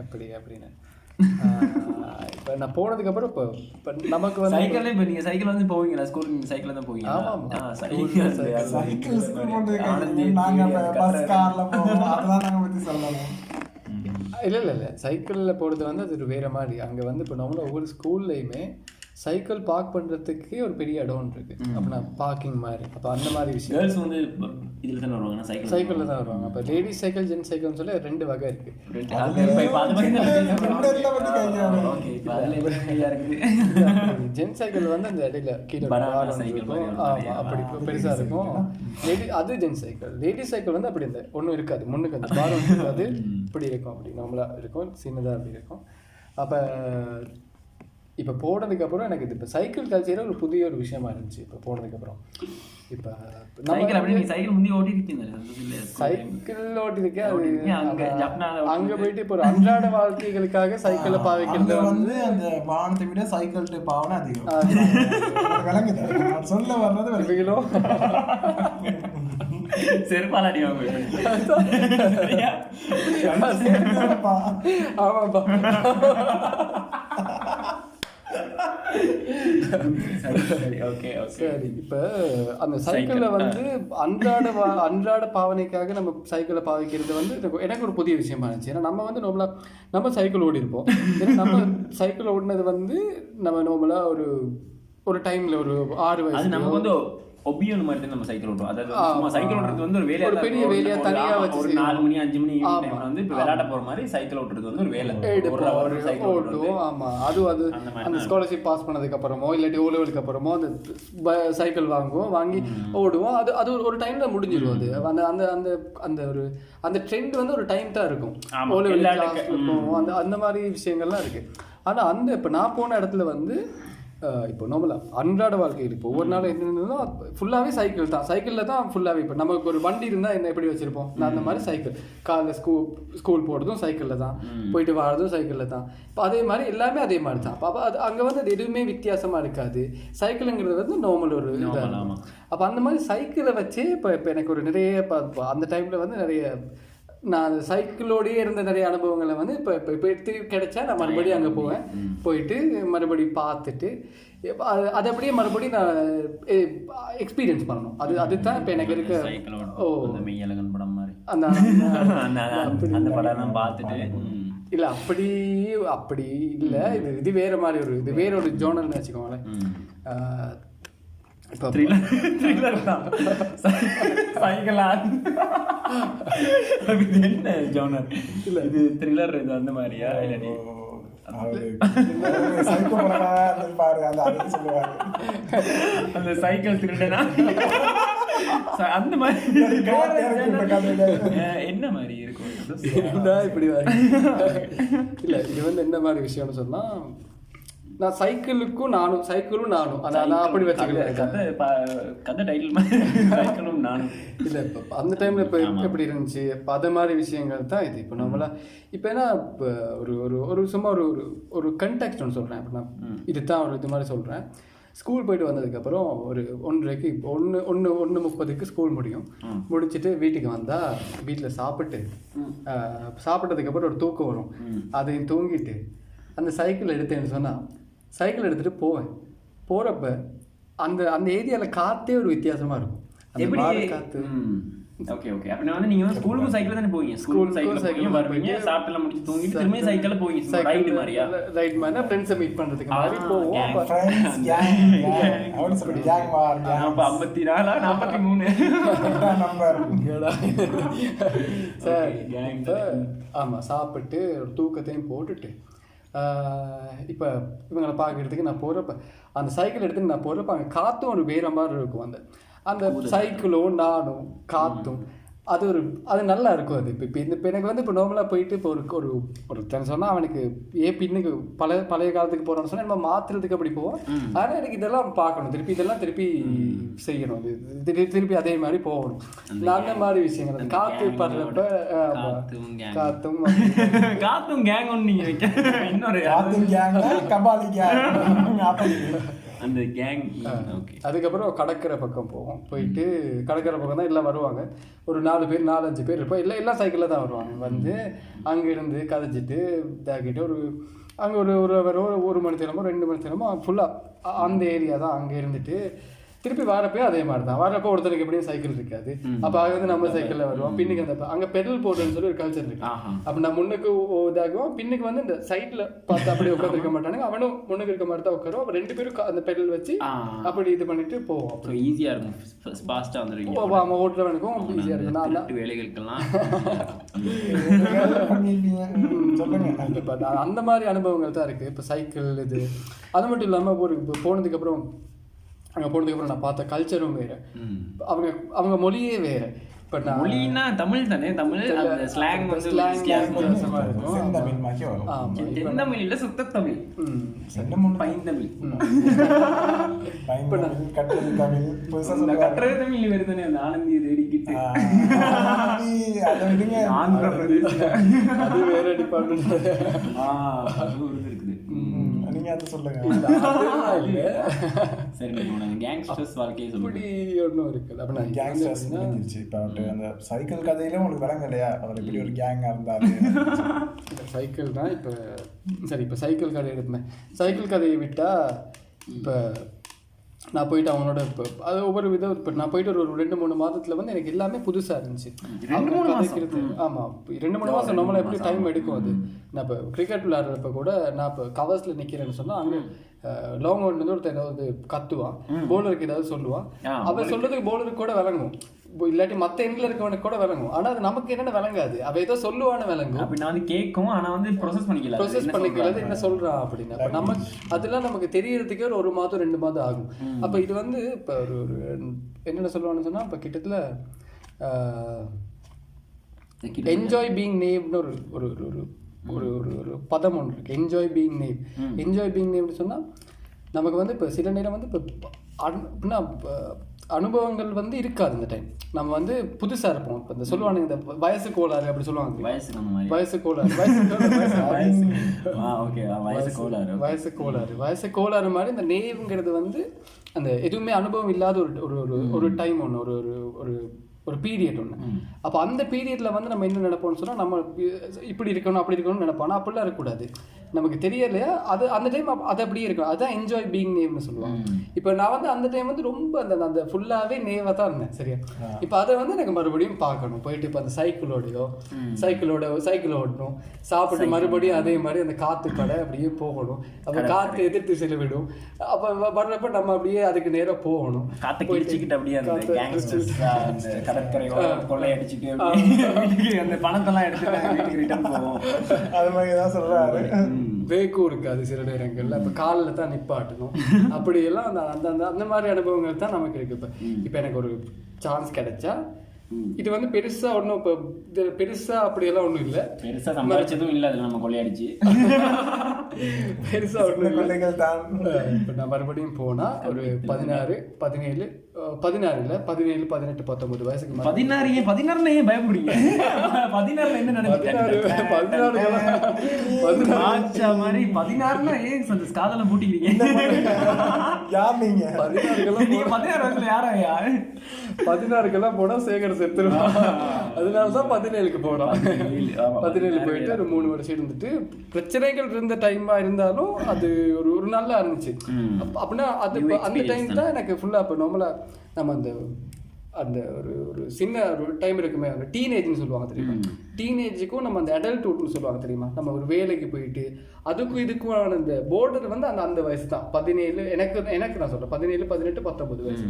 எப்படி அப்படின்னு. இப்போ நான் போனதுக்கப்புறம் இப்போ நமக்கு வந்து சைக்கிள்ல இப்போ நீங்கள் சைக்கிள் வந்து போவீங்களா? ஸ்கூலுக்கு நீங்கள் சைக்கிள் தான் போவீங்க? ஆமாம், இல்லை சைக்கிளில் போகிறது வந்து அது ஒரு வேறு மாதிரி. அங்கே வந்து இப்போ நம்மள ஒவ்வொரு ஸ்கூல்லையுமே சைக்கிள் பார்க் பண்ணுறதுக்கே ஒரு பெரிய இடம் இருக்குது. அப்படின்னா பார்க்கிங் மாதிரி. அப்போ அந்த மாதிரி விஷயம் கேர்ள்ஸ் வந்து இதில் தான் வருவாங்க, சைக்கிளில் தான் வருவாங்க. அப்போ லேடிஸ் சைக்கிள், ஜென்ஸ் சைக்கிள்னு சொல்லி 2 வகை இருக்குது. ஜென்ஸ் சைக்கிள் வந்து அந்த இடையில கீழே அப்படி பெருசாக இருக்கும். அது ஜென்ஸ் சைக்கிள். லேடிஸ் சைக்கிள் வந்து அப்படி இந்த ஒன்றும் இருக்காது, முன்னுக்கு அந்த பாரம் இருக்காது, இப்படி இருக்கும், அப்படி நார்மலாக இருக்கும், சின்னதாக அப்படி இருக்கும். அப்போ இப்போ போனதுக்கப்புறம் எனக்கு இது இப்போ சைக்கிள் கல்ச்சரே ஒரு புதிய ஒரு விஷயமா இருந்துச்சு. இப்போ போனதுக்கப்புறம் இப்போ சைக்கிள் முந்தி ஓட்டிருக்கேன், சைக்கிள் ஓட்டிருக்கேன். அங்கே போயிட்டு இப்போ ஒரு அன்றாட வாழ்க்கைகளுக்காக சைக்கிளை பாவிக்கிறது வந்து அந்த வாகனத்தை விட சைக்கிள் பாவனை அதிகம். சொல்ல வர்றது வருவீங்களோ செருப்பாலாடி ஆமாப்பா. சரி, இப்போ அந்த சைக்கிளை வந்து அன்றாட பாவனைக்காக நம்ம சைக்கிளை பாவிக்கிறது வந்து எனக்கு ஒரு புதிய விஷயமா இருந்துச்சு. ஏன்னா நம்ம வந்து நம்ம சைக்கிள் ஓடி இருப்போம். ஏன்னா நம்ம சைக்கிள் ஓடினது வந்து நம்ம நார்மலாக ஒரு டைமில் ஒரு 6 வயசு அது நமக்கு வந்து ஒபியன் மாதிரி தான் நம்ம சைக்கிள் ஓட்டுவோம். அதாவது சும்மா சைக்கிள் ஓட்டுறது வந்து ஒரு வேலையா, ஒரு பெரிய வேலையா தனியா வச்சு ஒரு 4 மணி 5 மணி டைம்ல வந்து இப்போ விளையாட போற மாதிரி சைக்கிள் ஓட்டுறது வந்து ஒரு வேலை. ஓட்டுவோம். ஆமா, அது அந்த ஸ்காலர்ஷிப் பாஸ் பண்ணதுக்கு அப்புறமோ இல்லாட்டி ஓலெவலுக்கு அப்புறமோ அந்த சைக்கிள் வாங்குவோம், வாங்கி ஓடுவோம். அது ஒரு டைம்ல முடிஞ்சிடும். அது அந்த அந்த அந்த அந்த ஒரு அந்த ட்ரெண்ட் வந்து ஒரு டைம் தான் இருக்கும். ஓலெவலுக்கு போவோம், அந்த மாதிரி விஷயங்கள்லாம் இருக்கு. ஆனா அந்த இப்போ நான் போன இடத்துல வந்து இப்போ நார்மலாக அன்றாட வாழ்க்கையில் இப்போ ஒவ்வொரு நாளும் என்னென்னா ஃபுல்லாகவே சைக்கிள் தான். சைக்கிளில் தான் ஃபுல்லாகவே. இப்போ நமக்கு ஒரு வண்டி இருந்தால் என்ன எப்படி வச்சுருப்போம், நான் அந்த மாதிரி சைக்கிள் காலைல ஸ்கூல் போகிறதும் சைக்கிளில் தான், போயிட்டு வரதும் சைக்கிளில் தான். இப்போ அதே மாதிரி எல்லாமே அதே மாதிரி தான். அப்போ அது அங்கே வந்து அது எதுவுமே வித்தியாசமாக இருக்காது. சைக்கிளுங்கிறது வந்து நார்மல் ஒரு இதாக. அப்போ அந்த மாதிரி சைக்கிளை வச்சு இப்போ எனக்கு ஒரு நிறைய அந்த டைமில் வந்து நிறைய நான் சைக்கிளோடையே இருந்த நிறைய அனுபவங்களை வந்து இப்போ எடுத்து கிடைச்சா நான் மறுபடியும் அங்கே போவேன். போயிட்டு மறுபடியும் பார்த்துட்டு அதை அப்படியே மறுபடியும் நான் எக்ஸ்பீரியன்ஸ் பண்ணணும். அதுதான் இப்போ எனக்கு இருக்க மெய்யழகன் படம் மாதிரி அந்த படம் பார்த்துட்டு இல்லை அப்படி இல்லை. இது வேற மாதிரி இது வேற ஒரு ஜோனல்னு வச்சுக்கோங்களேன். இப்போ என்ன ஜோனர் இல்லை, இது த்ரில்லர், இது அந்த மாதிரியா? இல்லை அந்த சைக்கிள் திருடனா அந்த மாதிரி என்ன மாதிரி இருக்கும் இப்படி இல்லை. இது வந்து என்ன மாதிரி விஷயம்னு சொன்னா, நான் சைக்கிளும் நானும் அதான் அப்படி வச்சுக்கிறேன். கதை டைட்டில் மாதிரி சைக்கிளும் நானும் இல்லை. இப்போ அந்த டைமில் இப்போ எப்படி இருந்துச்சு, இப்போ அது மாதிரி விஷயங்கள் தான் இது. இப்போ நம்மளாம் இப்போ ஏன்னா இப்போ ஒரு சும்மா ஒரு கண்டெக்ஸ்ட் ஒன்று சொல்கிறேன். இப்போ நான் இதுதான் ஒரு இது மாதிரி சொல்கிறேன். ஸ்கூல் போயிட்டு வந்ததுக்கப்புறம் ஒரு 1:30 இப்போ 1:30 ஸ்கூல் முடிச்சுட்டு வீட்டுக்கு வந்தால் வீட்டில் சாப்பிட்டதுக்கப்புறம் ஒரு தூக்கம் வரும். அதையும் தூங்கிட்டு அந்த சைக்கிள் எடுத்தேன்னு சொன்னால் சைக்கிள் எடுத்துகிட்டு போகிறப்ப அந்த அந்த ஏரியாவில் காற்றே ஒரு வித்தியாசமாக இருக்கும். எப்படி காற்று? ஓகே அப்படின்னா வந்து நீங்கள் வந்து ஸ்கூலுக்கும் சைக்கிள் தானே போவீங்க? ஸ்கூல் சைக்கிள் வருவீங்க, சாப்பிட்டுலாம் முடிச்சு தூங்கிட்டு திரும்பி சைக்கிளில் போவீங்க. ரைட் மாதிரியா? ரைட் மாதிரி ஃப்ரெண்ட்ஸை மீட் பண்ணுறதுக்கு மாதிரி போவோம். அப்போ 54 43 சார். ஆமாம், சாப்பிட்டு ஒரு தூக்கத்தையும் போட்டுட்டு இப்போ இவங்களை பார்க்கறதுக்கு நான் போகிறப்ப அந்த சைக்கிள் எடுத்துன்னு நான் போகிறப்ப அங்கே காற்றும் ஒரு வேற மாதிரி இருக்கும். அந்த சைக்கிளும் நானும் காற்றும் அது நல்லா இருக்கும். அது இப்போ எனக்கு வந்து இப்போ நார்மலாக போயிட்டு இப்போ ஒருத்தன் சொன்னால் அவனுக்கு பின்னுக்கு பழைய காலத்துக்கு போகிறோன்னு சொன்னால் நம்ம மாற்றுறதுக்கு அப்படி போவோம். ஆனால் எனக்கு இதெல்லாம் பார்க்கணும், திருப்பி செய்யணும், திருப்பி அதே மாதிரி போகணும். அந்த மாதிரி விஷயங்கள் காற்று படுறப்ப காத்தும் கேங் ஒன்று நீங்கள் வைக்க இன்னொரு கபாலி கேங் அந்த கேங். அதுக்கப்புறம் கடற்கரை பக்கம் போவோம். போயிட்டு கடற்கரை பக்கம் தான் எல்லாம் வருவாங்க. ஒரு 4-5 பேர் இருப்போம். எல்லாம் சைக்கிளில் தான் வருவாங்க. வந்து அங்கேருந்து கதைச்சிட்டு இதாக்கிட்டு அங்கே ஒரு மணி நேரமோ 2 மணி நேரமோ ஃபுல்லாக அந்த ஏரியா தான். அங்கே இருந்துட்டு திருப்பி வரப்போ அதே மாதிரி தான். வரப்போ ஒருத்தருக்கு எப்படியும் சைக்கிள் இருக்காது. அப்போ அங்கே வந்து நம்ம சைக்கிளில் வருவோம். பின்னுக்கு அந்த அங்கே பெடல் போடுறதுன்னு சொல்லி ஒரு கல்ச்சர் இருக்கு. அப்போ நான் முன்னுக்கு இதாகுவோம், பின்னுக்கு வந்து இந்த சைடில் பார்த்து அப்படியே உட்காந்துருக்க மாட்டானுங்க. அவனும் முன்னுக்கு இருக்க மாதிரி தான் உட்காரும். அப்போ 2 பேரும் அந்த பெடல் வச்சு அப்படி இது பண்ணிட்டு போவோம். அப்போ ஈஸியாக இருக்கும், ஃபாஸ்ட்டாக வந்துருக்கீங்க. ஆமாம், ஓட்டுறவனுக்கும் ஈஸியாக இருக்கும். நான் வேலைகளுக்கெல்லாம் அந்த மாதிரி அனுபவங்கள் தான் இருக்குது. இப்போ சைக்கிள் இது அது மட்டும் இல்லாமல் போனதுக்கப்புறம் நான் பார்த்த கல்ச்சரும் வேறு, அவங்க மொழியே வேறு. இப்போ மொழின்னா தமிழ் தானே, தமிழ் ஸ்லாங் வித்தியாசமாக இருக்கும். செந்தமிழ் இல்லை, சுத்த தமிழ், பைந்தமிழ். கட்டுறது தமிழ் வருதுன்னு அந்த ஆனந்தியை தேடிக்கிட்டு அது வேற டிபார்ட்மெண்ட் இருக்குது. நீங்க அதை சொல்லுங்க. சரி, கேங்ஸ்டர்ஸ் வாழ்க்கையை சொல்லி ஒன்றும் இருக்குது. அப்போ நான் கேங்ஸ்டர்ஸ் முடிஞ்சிருச்சு. இப்போ அந்த சைக்கிள் கதையில உங்களுக்கு விளங்க இல்லையா, அவர் எப்படி ஒரு கேங்காக இருந்தாரு? சைக்கிள் தான். இப்போ சரி, இப்போ சைக்கிள் கதை எடுப்பேன். சைக்கிள் கதையை விட்டால் இப்போ நான் போயிட்டு அவனோட இப்போ அது ஒவ்வொரு விதம். இப்போ நான் போயிட்டு ஒரு 2-3 மாதத்தில் வந்து எனக்கு எல்லாமே புதுசாக இருந்துச்சு. கதைக்கிறது. ஆமாம், 2-3 மாதம் நம்மளை எப்படி டைம் எடுக்கும் அது. நான் இப்போ கிரிக்கெட் விளையாடுறப்ப கூட நான் இப்போ கவர்ஸில் நிற்கிறேன்னு சொன்னால் அங்கே லாங் ஆன் வந்து ஒருத்தர் ஏதாவது கத்துவான், பவுலருக்கு ஏதாவது சொல்லுவான், அவன் சொல்றதுக்கு பவுலருக்கு கூட விளங்கும், இல்லாட்டி மற்ற எண்ணில் இருக்கவனுக்கு கூட விளங்கும். ஆனால் அது நமக்கு என்னென்ன விளங்காது, அவ ஏதோ சொல்லுவான விளங்கும் அப்படின்னா வந்து கேட்கும், ஆனால் வந்து ப்ரொசஸ் பண்ணிக்கிறது என்ன சொல்றான் அப்படின்னு. அப்போ நம்ம அதெல்லாம் நமக்கு தெரியறதுக்கே ஒரு மாதம் 2 மாதம் ஆகும். அப்போ இது வந்து இப்போ ஒரு என்னென்ன சொல்லுவான்னு சொன்னால், இப்போ கிட்டத்தில் என்ஜாய் பீயிங் நேம்னு ஒரு ஒரு ஒரு ஒரு ஒரு பதம் ஒன்று இருக்குது, enjoy being name. Enjoy being நேம்னு சொன்னால் நமக்கு வந்து இப்போ சில நேரம் வந்து இப்போ அனுபவங்கள் வந்து இருக்காது இந்த டைம். நம்ம வந்து புதுசாக இருப்போம். இப்போ இந்த சொல்லுவாங்க இந்த வயசு கோளாறு அப்படி சொல்லுவாங்க, வயசு கோளாறு மாதிரி இந்த நேவுங்கிறது வந்து அந்த எதுவுமே அனுபவம் இல்லாத ஒரு டைம் ஒன்று, ஒரு ஒரு ஒரு பீரியட் ஒன்று. அப்போ அந்த பீரியடில் வந்து நம்ம என்ன நினைப்போம்னு சொன்னால், நம்ம இப்படி இருக்கணும் அப்படி இருக்கணும்னு நினைப்போம். அப்படிலாம் இருக்கக்கூடாது, நமக்கு தெரியலையா அது அந்த டைம் அது அப்படியே இருக்கும். அதுதான் என்ஜாய் பீயிங் நேவ்னு சொல்லுவாங்க. இப்போ நான் வந்து அந்த டைம் வந்து ரொம்ப அந்த ஃபுல்லாகவே நேவாக தான் இருந்தேன், சரியா. இப்போ அதை வந்து எனக்கு மறுபடியும் பார்க்கணும், போயிட்டு இப்போ அந்த சைக்கிள் ஓடணும், சாப்பிட்டு மறுபடியும் அதே மாதிரி அந்த காற்று கடை அப்படியே போகணும். அப்போ காற்று எதிர்த்து செலவிடும். அப்போ வர்றப்ப நம்ம அப்படியே அதுக்கு நேராக போகணும், வேக்கும் இருக்காது சில நேரங்கள்ல. இப்போ காலில் தான் நிப்பாட்டணும், அப்படியெல்லாம் அந்த மாதிரி அனுபவங்கள் தான் நமக்கு இருக்கு. இப்போ எனக்கு ஒரு சான்ஸ் கிடைச்சா இது வந்து பெருசா ஒன்றும் இப்போ பெருசா அப்படியெல்லாம் ஒன்றும் இல்லை, பெருசா சம்பாதிச்சதும் இல்லை, அதில் நம்ம கொள்ளையடிச்சு பெருசா ஒன்றும் கொள்ளைகள் தான். இப்போ நான் மறுபடியும் போனால் ஒரு 16, 17, 18, 19 வயசுக்கு 16 ஏன் பயப்படுறீங்க? 16 என்ன நடந்துச்சு? 16 மாதிரி 16 ஏன் காதல பூட்டிக்கிறீங்க? யார் நீங்க? 16 வயசுல யாரையா 16க்கெல்லாம் போனா சேகர் செத்துருவான். அதனாலதான் 17க்கு போறான். 17 போயிட்டு ஒரு 3 வருஷம் இருந்துட்டு பிரச்சனைகள் இருந்த டைமா இருந்தாலும் அது ஒரு நல்லா இருந்துச்சு. அப்படின்னா அது அந்த டைம் தான் எனக்கு ஃபுல்லா. இப்போ நார்மலா நம்ம அந்த ஒரு சின்ன ஒரு டைம் இருக்குமே, அந்த டீனேஜ்னு சொல்லுவாங்க தெரியுமா, டீனேஜுக்கும் நம்ம அந்த அடல்ட்ஹுட்னு சொல்லுவாங்க தெரியுமா, நம்ம ஒரு வேலைக்கு போயிட்டு அதுக்கும் இதுக்கும் அந்த போர்டர் வந்து அந்த வயசு தான் 17. எனக்கு நான் சொல்கிறேன் 17, 18, 19 வயசு.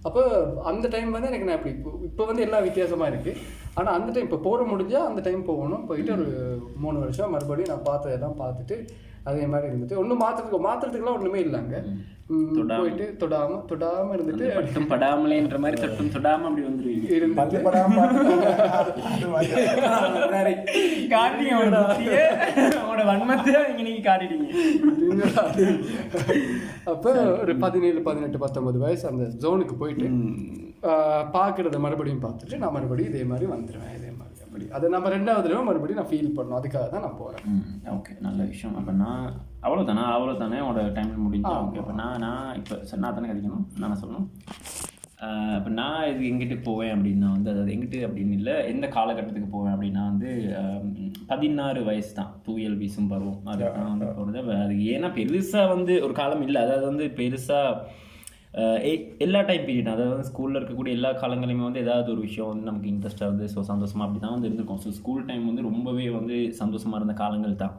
அப்போ அந்த டைம் வந்து எனக்கு நான் இப்போ வந்து எல்லாம் வித்தியாசமாக இருக்குது. ஆனால் அந்த டைம் இப்போ போட முடிஞ்சால் அந்த டைம் போகணும். போயிட்டு ஒரு 3 வருஷம் மறுபடியும் நான் பார்த்ததெல்லாம் பார்த்துட்டு அதே மாதிரி இருந்துட்டு ஒன்றும் மாற்றுறதுக்குலாம் ஒன்றுமே இல்லைங்க. போயிட்டு தொடாம இருந்துட்டு பட்டும் படாமலேன்ற மாதிரி தொட்டும் தொடாம அப்படி வந்துருவீங்க. அப்போ ஒரு 17, 18, 19 வயசு அந்த ஜோனுக்கு போயிட்டு பார்க்கறத மறுபடியும் பார்த்துட்டு நான் மறுபடியும் இதே மாதிரி வந்துடுவேன். இதே மாதிரி அப்படி அதை நம்ம 2வது தடவை மறுபடியும் நான் ஃபீல் பண்ணணும். அதுக்காக தான் நான் போகிறேன். ஓகே, நல்ல விஷயம். அப்போ நான் அவ்வளோதானே உங்களோட டைம் முடிஞ்சா? ஓகே, அப்போ நான் இப்போ நான் தானே கதைக்கணும், நான் சொல்லணும். இப்போ நான் இது எங்கிட்டு போவேன் அப்படின்னா வந்து, அதாவது எங்கிட்டு அப்படின்னு இல்லை, எந்த காலகட்டத்துக்கு போவேன் அப்படின்னா வந்து 16 வயசு தான் தூயல் வீசும் பருவம். அதுக்கு நான் வந்து போகிறது. அது ஏன்னா பெருசாக வந்து ஒரு காலம் இல்லை, அதாவது வந்து பெருசாக எல்லா டைம் பீரியட், அதாவது வந்து ஸ்கூலில் இருக்கக்கூடிய எல்லா காலங்களையுமே வந்து ஏதாவது ஒரு விஷயம் வந்து நமக்கு இன்ட்ரெஸ்டாக வந்து சந்தோஷமாக அப்படி தான் வந்து இருந்திருக்கும். ஸோ ஸ்கூல் டைம் வந்து ரொம்பவே வந்து சந்தோஷமாக இருந்த காலங்கள் தான்.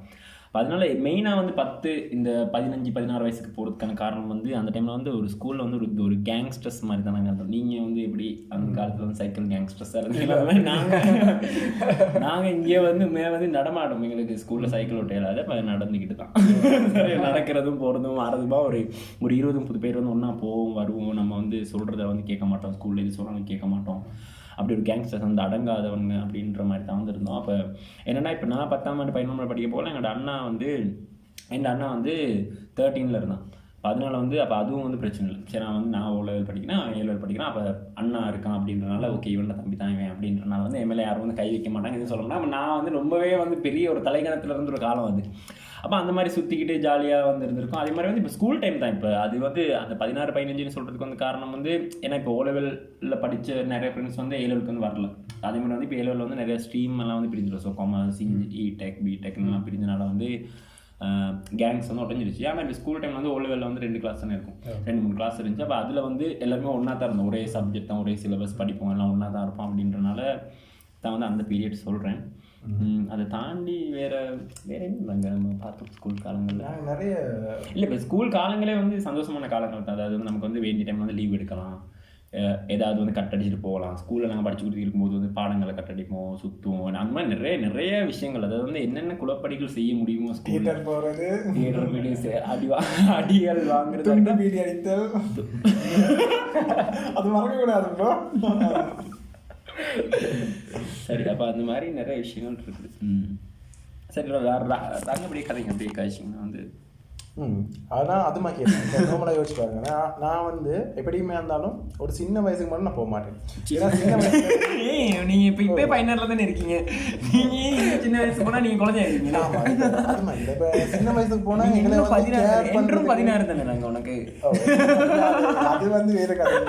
அதனால மெயினாக வந்து 15, 16 வயசுக்கு போகிறதுக்கான காரணம் வந்து அந்த டைமில் வந்து ஒரு ஸ்கூலில் வந்து ஒரு கேங்ஸ்டர்ஸ் மாதிரி தான் நாங்கள் இருந்தோம். நீங்கள் வந்து எப்படி அந்த காலத்தில் வந்து சைக்கிள் கேங்ஸ்டர்ஸாக இருந்தீங்க, நாங்கள் இங்கே வந்து நடமாட்டோம். எங்களுக்கு ஸ்கூலில் சைக்கிள் ஓட்டையில இப்போ நடந்துக்கிட்டு தான் நடக்கிறதும் போகிறதும் வரதுமா ஒரு 20-30 பேர் வந்து ஒன்றா போவோம் வருவோம். நம்ம வந்து சொல்கிறத வந்து கேட்க மாட்டோம், ஸ்கூலில் இது சொல்கிறாங்க கேட்க மாட்டோம். அப்படி ஒரு கேங்ஸ்டர்ஸ் வந்து அடங்காதவங்க அப்படின்ற மாதிரி தான் வந்து இருந்தோம். அப்போ என்னென்னா, இப்போ நான் 10ஆம் ஆண்டு 11ஆம் படிக்க போகல, எங்கள் அண்ணா வந்து 13ல் இருந்தான். அதனால வந்து அப்போ அதுவும் வந்து பிரச்சனை இல்லை. சரி, நான் O level படிக்கிறேன், A level படிக்கிறேன், அப்போ அண்ணா இருக்கான் அப்படின்றனால ஓகே இவன் தம்பி தான் இவன் அப்படின்றனால வந்து எம்எல்ஏ யாரும் வந்து கை வைக்க மாட்டாங்க, எதுவும் சொல்ல மாட்டாங்க. நான் வந்து ரொம்பவே வந்து பெரிய ஒரு தலைகணத்தில் இருந்து ஒரு காலம் வந்து அப்போ அந்த மாதிரி சுற்றிக்கிட்டு ஜாலியாக வந்து இருந்திருக்கும். அதே மாதிரி வந்து இப்போ ஸ்கூல் டைம் தான். இப்போ அது வந்து அந்த 16, 15 சொல்கிறதுக்கு வந்து காரணம் வந்து ஏன்னா இப்போ O levelல படித்த நிறைய ஃப்ரெண்ட்ஸ் வந்து A levelக்கு வந்து வரல. அதே மாதிரி வந்து இப்போ A level வந்து நிறைய ஸ்ட்ரீம் எல்லாம் வந்து பிரிஞ்சிடும். ஸோ காமர்ஸ், E-Tech, B-Techலாம் பிரிஞ்சனால வந்து கேங்ஸ் வந்து உடஞ்சிருச்சு. ஆனால் இப்போ ஸ்கூல் டைமில் வந்து O levelல வந்து 2 கிளாஸ் தானே இருக்கும், 2-3 கிளாஸ் இருந்துச்சு. அப்போ அதில் வந்து எல்லாருமே ஒன்றா தான் இருந்தோம், ஒரே சப்ஜெக்ட் தான், ஒரே சிலபஸ் படிப்போம், எல்லாம் ஒன்றா தான் இருப்போம். அப்படின்றனால தான் வந்து அந்த பீரியட் சொல்கிறேன். அதை தாண்டி வேற என்னங்க நம்ம பார்த்தோம் ஸ்கூல் காலங்களில் நிறைய இல்லை. இப்போ ஸ்கூல் காலங்களே வந்து சந்தோஷமான காலங்கள் தான். அதாவது வந்து நமக்கு வந்து வேண்டிய டைம் வந்து லீவ் எடுக்கலாம், ஏதாவது வந்து கட் அடிச்சுட்டு போகலாம். ஸ்கூலில் நாங்கள் படிச்சு கொடுத்து இருக்கும்போது வந்து பாடங்களை கட் அடிப்போம், சுற்றுவோம், அந்த மாதிரி நிறைய விஷயங்கள். அதாவது வந்து என்னென்ன குளப்படிகள் செய்ய முடியுமோ ஸ்கூலில் போகிறது, அடிகள் வாங்குறது, வீடி அடித்தல், அது மறக்கக்கூடாது ப்ரோ. சரி, அப்போ அந்த மாதிரி நிறைய விஷயங்கள் இருக்குது. சரி, வேறு ரங்கப்படியே கதைங்க அப்படியே காய்ச்சிங்கன்னா வந்து அதான் அது மாதிரி கேட்பேன். நார்மலாக யோசிச்சு பாருங்க. நான் வந்து எப்படியுமே இருந்தாலும் ஒரு சின்ன வயசுக்கு மட்டும் நான் போக மாட்டேன். சின்ன வயசு நீங்கள் இப்போ பையனரில் தானே இருக்கீங்க, நீங்கள் சின்ன வயசுக்கு போனால் நீங்கள் குழந்தையா இருக்கீங்க. அது மாதிரி இப்போ சின்ன வயசுக்கு போனால் எங்களை 16 தானே நாங்கள் உனக்கு. அது வந்து வேறு கதை.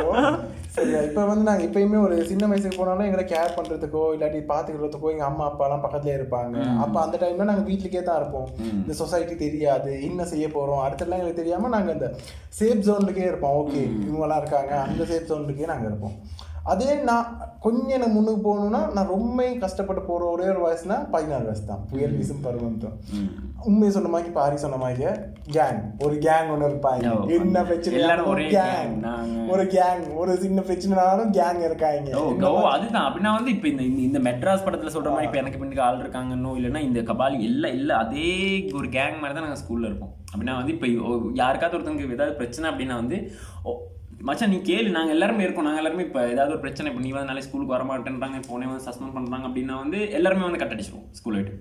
சரியா, இப்போ வந்து நாங்கள் எப்பயுமே ஒரு சின்ன வயசுக்கு போனாலும் எங்களை கேர் பண்ணுறதுக்கோ இல்லாட்டி பார்த்துக்கிறதுக்கோ எங்கள் அம்மா அப்பாலாம் பக்கத்துலேயே இருப்பாங்க. அப்போ அந்த டைமில் நாங்கள் வீட்டுக்கே தான் இருப்போம். இந்த சொசைட்டி தெரியாது, என்ன செய்ய போகிறோம் அடுத்தெல்லாம் எங்களுக்கு தெரியாமல் நாங்கள் இந்த சேஃப் ஜோன்லுக்கே இருப்போம். ஓகே இவங்களாம் இருக்காங்க, அந்த சேஃப் ஜோன்லுக்கே நாங்கள் இருப்போம். அதே நான் கொஞ்சம் எனக்கு முன்னுக்கு போகணுன்னா நான் ரொம்ப கஷ்டப்பட்டு போகிற ஒரே ஒரு வயசுனா 14 வயசு தான். புயல் வீசும் பருவம் தான். உண்மையை சொன்ன மாதிரி பாரி சொன்ன மாதிரி ஒரு கேங் ஒன்று இருப்பாங்க. என்ன பிரச்சனை ஒரு கேங், ஒரு சின்ன பிரச்சனைனாலும் கேங் இருக்காங்க. அதுதான் அப்படின்னா வந்து இப்போ இந்த மெட்ராஸ் படத்தில் சொல்கிற மாதிரி இப்போ எனக்கு பின்னுக்கு ஆள் இருக்காங்கன்னோ இல்லைன்னா இந்த கபாலி எல்லாம் இல்லை, அதே ஒரு கேங் மாதிரி தான் நாங்கள் ஸ்கூலில் இருப்போம். அப்படின்னா வந்து இப்போ யாருக்காவது ஒருத்தவங்க ஏதாவது பிரச்சனை அப்படின்னா வந்து மச்சான் நீ கேளு, நாங்கள் எல்லாருமே இருக்கோம், நாங்கள் எல்லாருமே இப்போ ஏதாவது ஒரு பிரச்சனை, இப்போ நீ வந்து நாளே ஸ்கூலுக்கு வரமாட்டேன்றாங்க, போனே வந்து சஸ்பெண்ட் பண்ணுறாங்க அப்படின்னா வந்து எல்லாருமே வந்து கட் அடிச்சிருவோம் ஸ்கூல் விட்டு.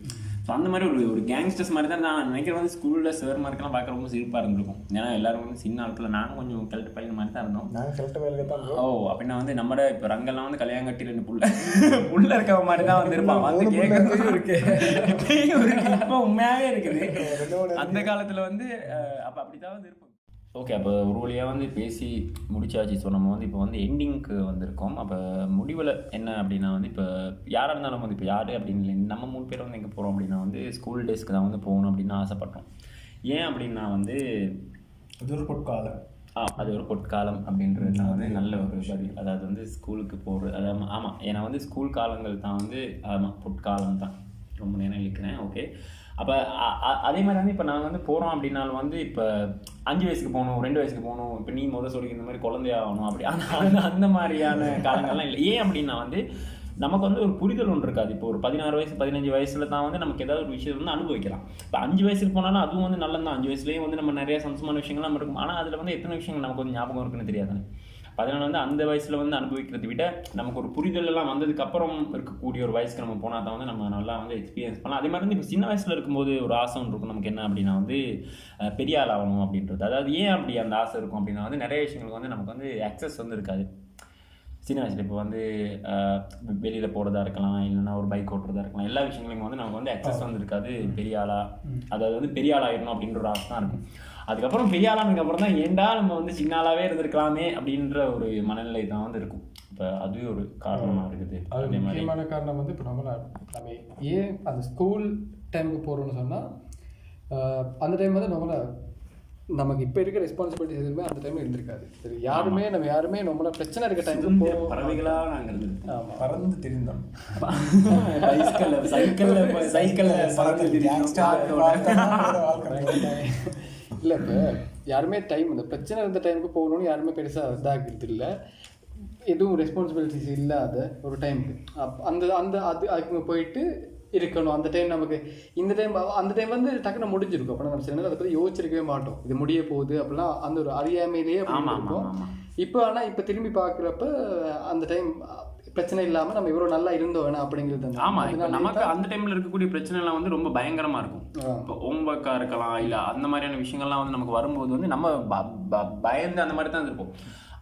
ஸோ அந்த மாதிரி ஒரு கேங்ஸ்டர்ஸ் மாதிரி தான் நான் நினைக்கிறேன். வந்து ஸ்கூலில் சார் மார்க்கெல்லாம் பார்க்க ரொம்ப சிரிப்பாக இருந்திருக்கும். ஏன்னா எல்லாரும் வந்து சின்ன ஆட்கள், நாங்கள் கொஞ்சம் கெல்ட்டு பையன் மாதிரி தான் இருந்தோம். நாங்கள் கெல்ட்டு பையன் தான். அப்படின்னா வந்து நம்மட இப்போ ரங்கெல்லாம் வந்து கல்யாணம் கட்டி 2 புள்ள இருக்க மாதிரி தான் வந்து இருப்பான். வந்து கேட்கறதும் இருக்கு, இப்போ உண்மையாகவே இருக்குது. அந்த காலத்தில் வந்து அப்போ அப்படி தான் வந்து இருப்போம். ஓகே, அப்போ ஒரு வழியாக வந்து பேசி முடிச்சாச்சு. ஸோ நம்ம வந்து இப்போ வந்து எண்டிங்க்கு வந்திருக்கோம். அப்போ முடிவில் என்ன அப்படின்னா வந்து இப்போ யாராக இருந்தாலும் வந்து இப்போ யார் அப்படின்னு இல்லை, நம்ம 3 பேர் வந்து எங்கே போகிறோம் அப்படின்னா வந்து ஸ்கூல் டேஸ்க்கு தான் வந்து போகணும் அப்படின்னு ஆசைப்பட்டோம். ஏன் அப்படின்னா வந்து அது ஒரு பொற்காலம். அது ஒரு பொற்காலம் அப்படின்றது தான் வந்து நல்ல ஒரு பதில். அதாவது வந்து ஸ்கூலுக்கு போகிறது, அதாவது ஆமாம், ஏன்னா வந்து ஸ்கூல் காலங்கள் தான் வந்து ஆமாம் பொற்காலம் தான். ரொம்ப நேரம் இழுக்கிறேன். ஓகே, அப்போ அதே மாதிரி வந்து இப்போ நாங்கள் வந்து போகிறோம் அப்படின்னாலும் வந்து இப்போ 5 வயசுக்கு போகணும், 2 வயசுக்கு போகணும், இப்போ நீ சொல்லிக்க இந்த மாதிரி குழந்தையாகணும் அப்படி அந்த மாதிரியான காலங்கள்லாம் இல்லை. ஏன் அப்படின்னா வந்து நமக்கு வந்து ஒரு புரிதல் ஒன்று இருக்காது. இப்போ ஒரு 16 வயசு 15 வயசில் தான் வந்து நமக்கு ஏதாவது ஒரு விஷயம் வந்து அனுபவிக்கலாம். இப்போ 5 வயசுக்கு போனாலும் அதுவும் வந்து நல்லது தான். 5 வயசுலேயும் வந்து நம்ம நிறைய சந்தோஷமான விஷயங்கள் நம்ம இருக்கும். ஆனால் அதில் வந்து எத்தனை விஷயங்கள் நமக்கு வந்து ஞாபகம் இருக்குன்னு தெரியாதுன்னு. அதனால் வந்து அந்த வயசில் வந்து அனுபவிக்கிறத விட நமக்கு ஒரு புரிதல் எல்லாம் வந்ததுக்கப்புறம் இருக்கக்கூடிய ஒரு வயசுக்கு நம்ம போனால் தான் வந்து நம்ம நல்லா வந்து எக்ஸ்பீரியன்ஸ் பண்ணலாம். அதே மாதிரி வந்து இப்போ சின்ன வயசில் இருக்கும்போது ஒரு ஆசை ஒன்று இருக்கும் நமக்கு. என்ன அப்படின்னா வந்து பெரிய ஆள் ஆகணும் அப்படின்றது. அதாவது ஏன் அப்படி அந்த ஆசை இருக்கும் அப்படின்னா வந்து நிறைய விஷயங்களுக்கு வந்து நமக்கு வந்து அக்சஸ் வந்து இருக்காது சின்ன வயசில். இப்போ வந்து வெளியில் போகிறதா இருக்கலாம், இல்லைன்னா ஒரு பைக் ஓட்டுறதா இருக்கலாம், எல்லா விஷயங்களையும் வந்து நமக்கு வந்து அக்சஸ் வந்து இருக்காது. பெரிய ஆளாக, அதாவது வந்து பெரிய ஆளாகிடணும் அப்படின்ற ஒரு ஆசை தான் இருக்கும். அதுக்கப்புறம் பெரிய ஆளானதுக்கப்புறம் தான் ஏண்டா நம்ம வந்து சின்ன ஆளாகவே இருந்திருக்கலாமே அப்படின்ற ஒரு மனநிலை தான் வந்து இருக்கும். இப்போ அதுவே ஒரு காரணமாக இருக்குது. அது முக்கியமான காரணம் வந்து இப்போ நம்ம ஏன் அந்த ஸ்கூல் டைமுக்கு போகிறோம்னு சொன்னால் அந்த டைம் வந்து நமக்கு இப்போ இருக்க ரெஸ்பான்சிபிலிட்டிஸ் எதுவுமே அந்த டைமில் இருந்திருக்காது. சரி, நம்ம யாருமே நம்மள பிரச்சனை இருக்க டைமுக்கு பறவைகளாக நாங்கள் இருந்தோம், பறந்து தெரிந்தோம். சைக்கிளில் இல்லை, இப்போ யாருமே டைம் இந்த பிரச்சனை இருந்த டைமுக்கு போகணும்னு யாருமே பெருசாக இதாகிறது இல்லை. எதுவும் ரெஸ்பான்சிபிலிட்டிஸ் இல்லாத ஒரு டைமுக்கு அதுக்கு போயிட்டு இருக்கணும். அந்த டைம் நமக்கு இந்த டைம் அந்த டைம் வந்து டக்குன்னு முடிஞ்சிருக்கும். அப்போ நம்ம சில நேரம் அதை பற்றி யோசிச்சிருக்கவே மாட்டோம், இது முடிய போகுது அப்படிலாம் அந்த ஒரு அறியாமையிலேயே இருக்கும். இப்போ ஆனால் இப்போ திரும்பி பார்க்குறப்ப அந்த டைம் பிரச்சனை இல்லாமல் நம்ம இவ்வளோ நல்லா இருந்தோம் வேணா அப்படிங்கிறது. ஆமாம், இப்போ நமக்கு அந்த டைமில் இருக்கக்கூடிய பிரச்சனைலாம் வந்து ரொம்ப பயங்கரமாக இருக்கும். இப்போ ஹோம்ஒர்க்காக இருக்கலாம், இல்லை அந்த மாதிரியான விஷயங்கள்லாம் வந்து நமக்கு வரும்போது வந்து நம்ம பயந்து அந்த மாதிரி தான் இருப்போம்.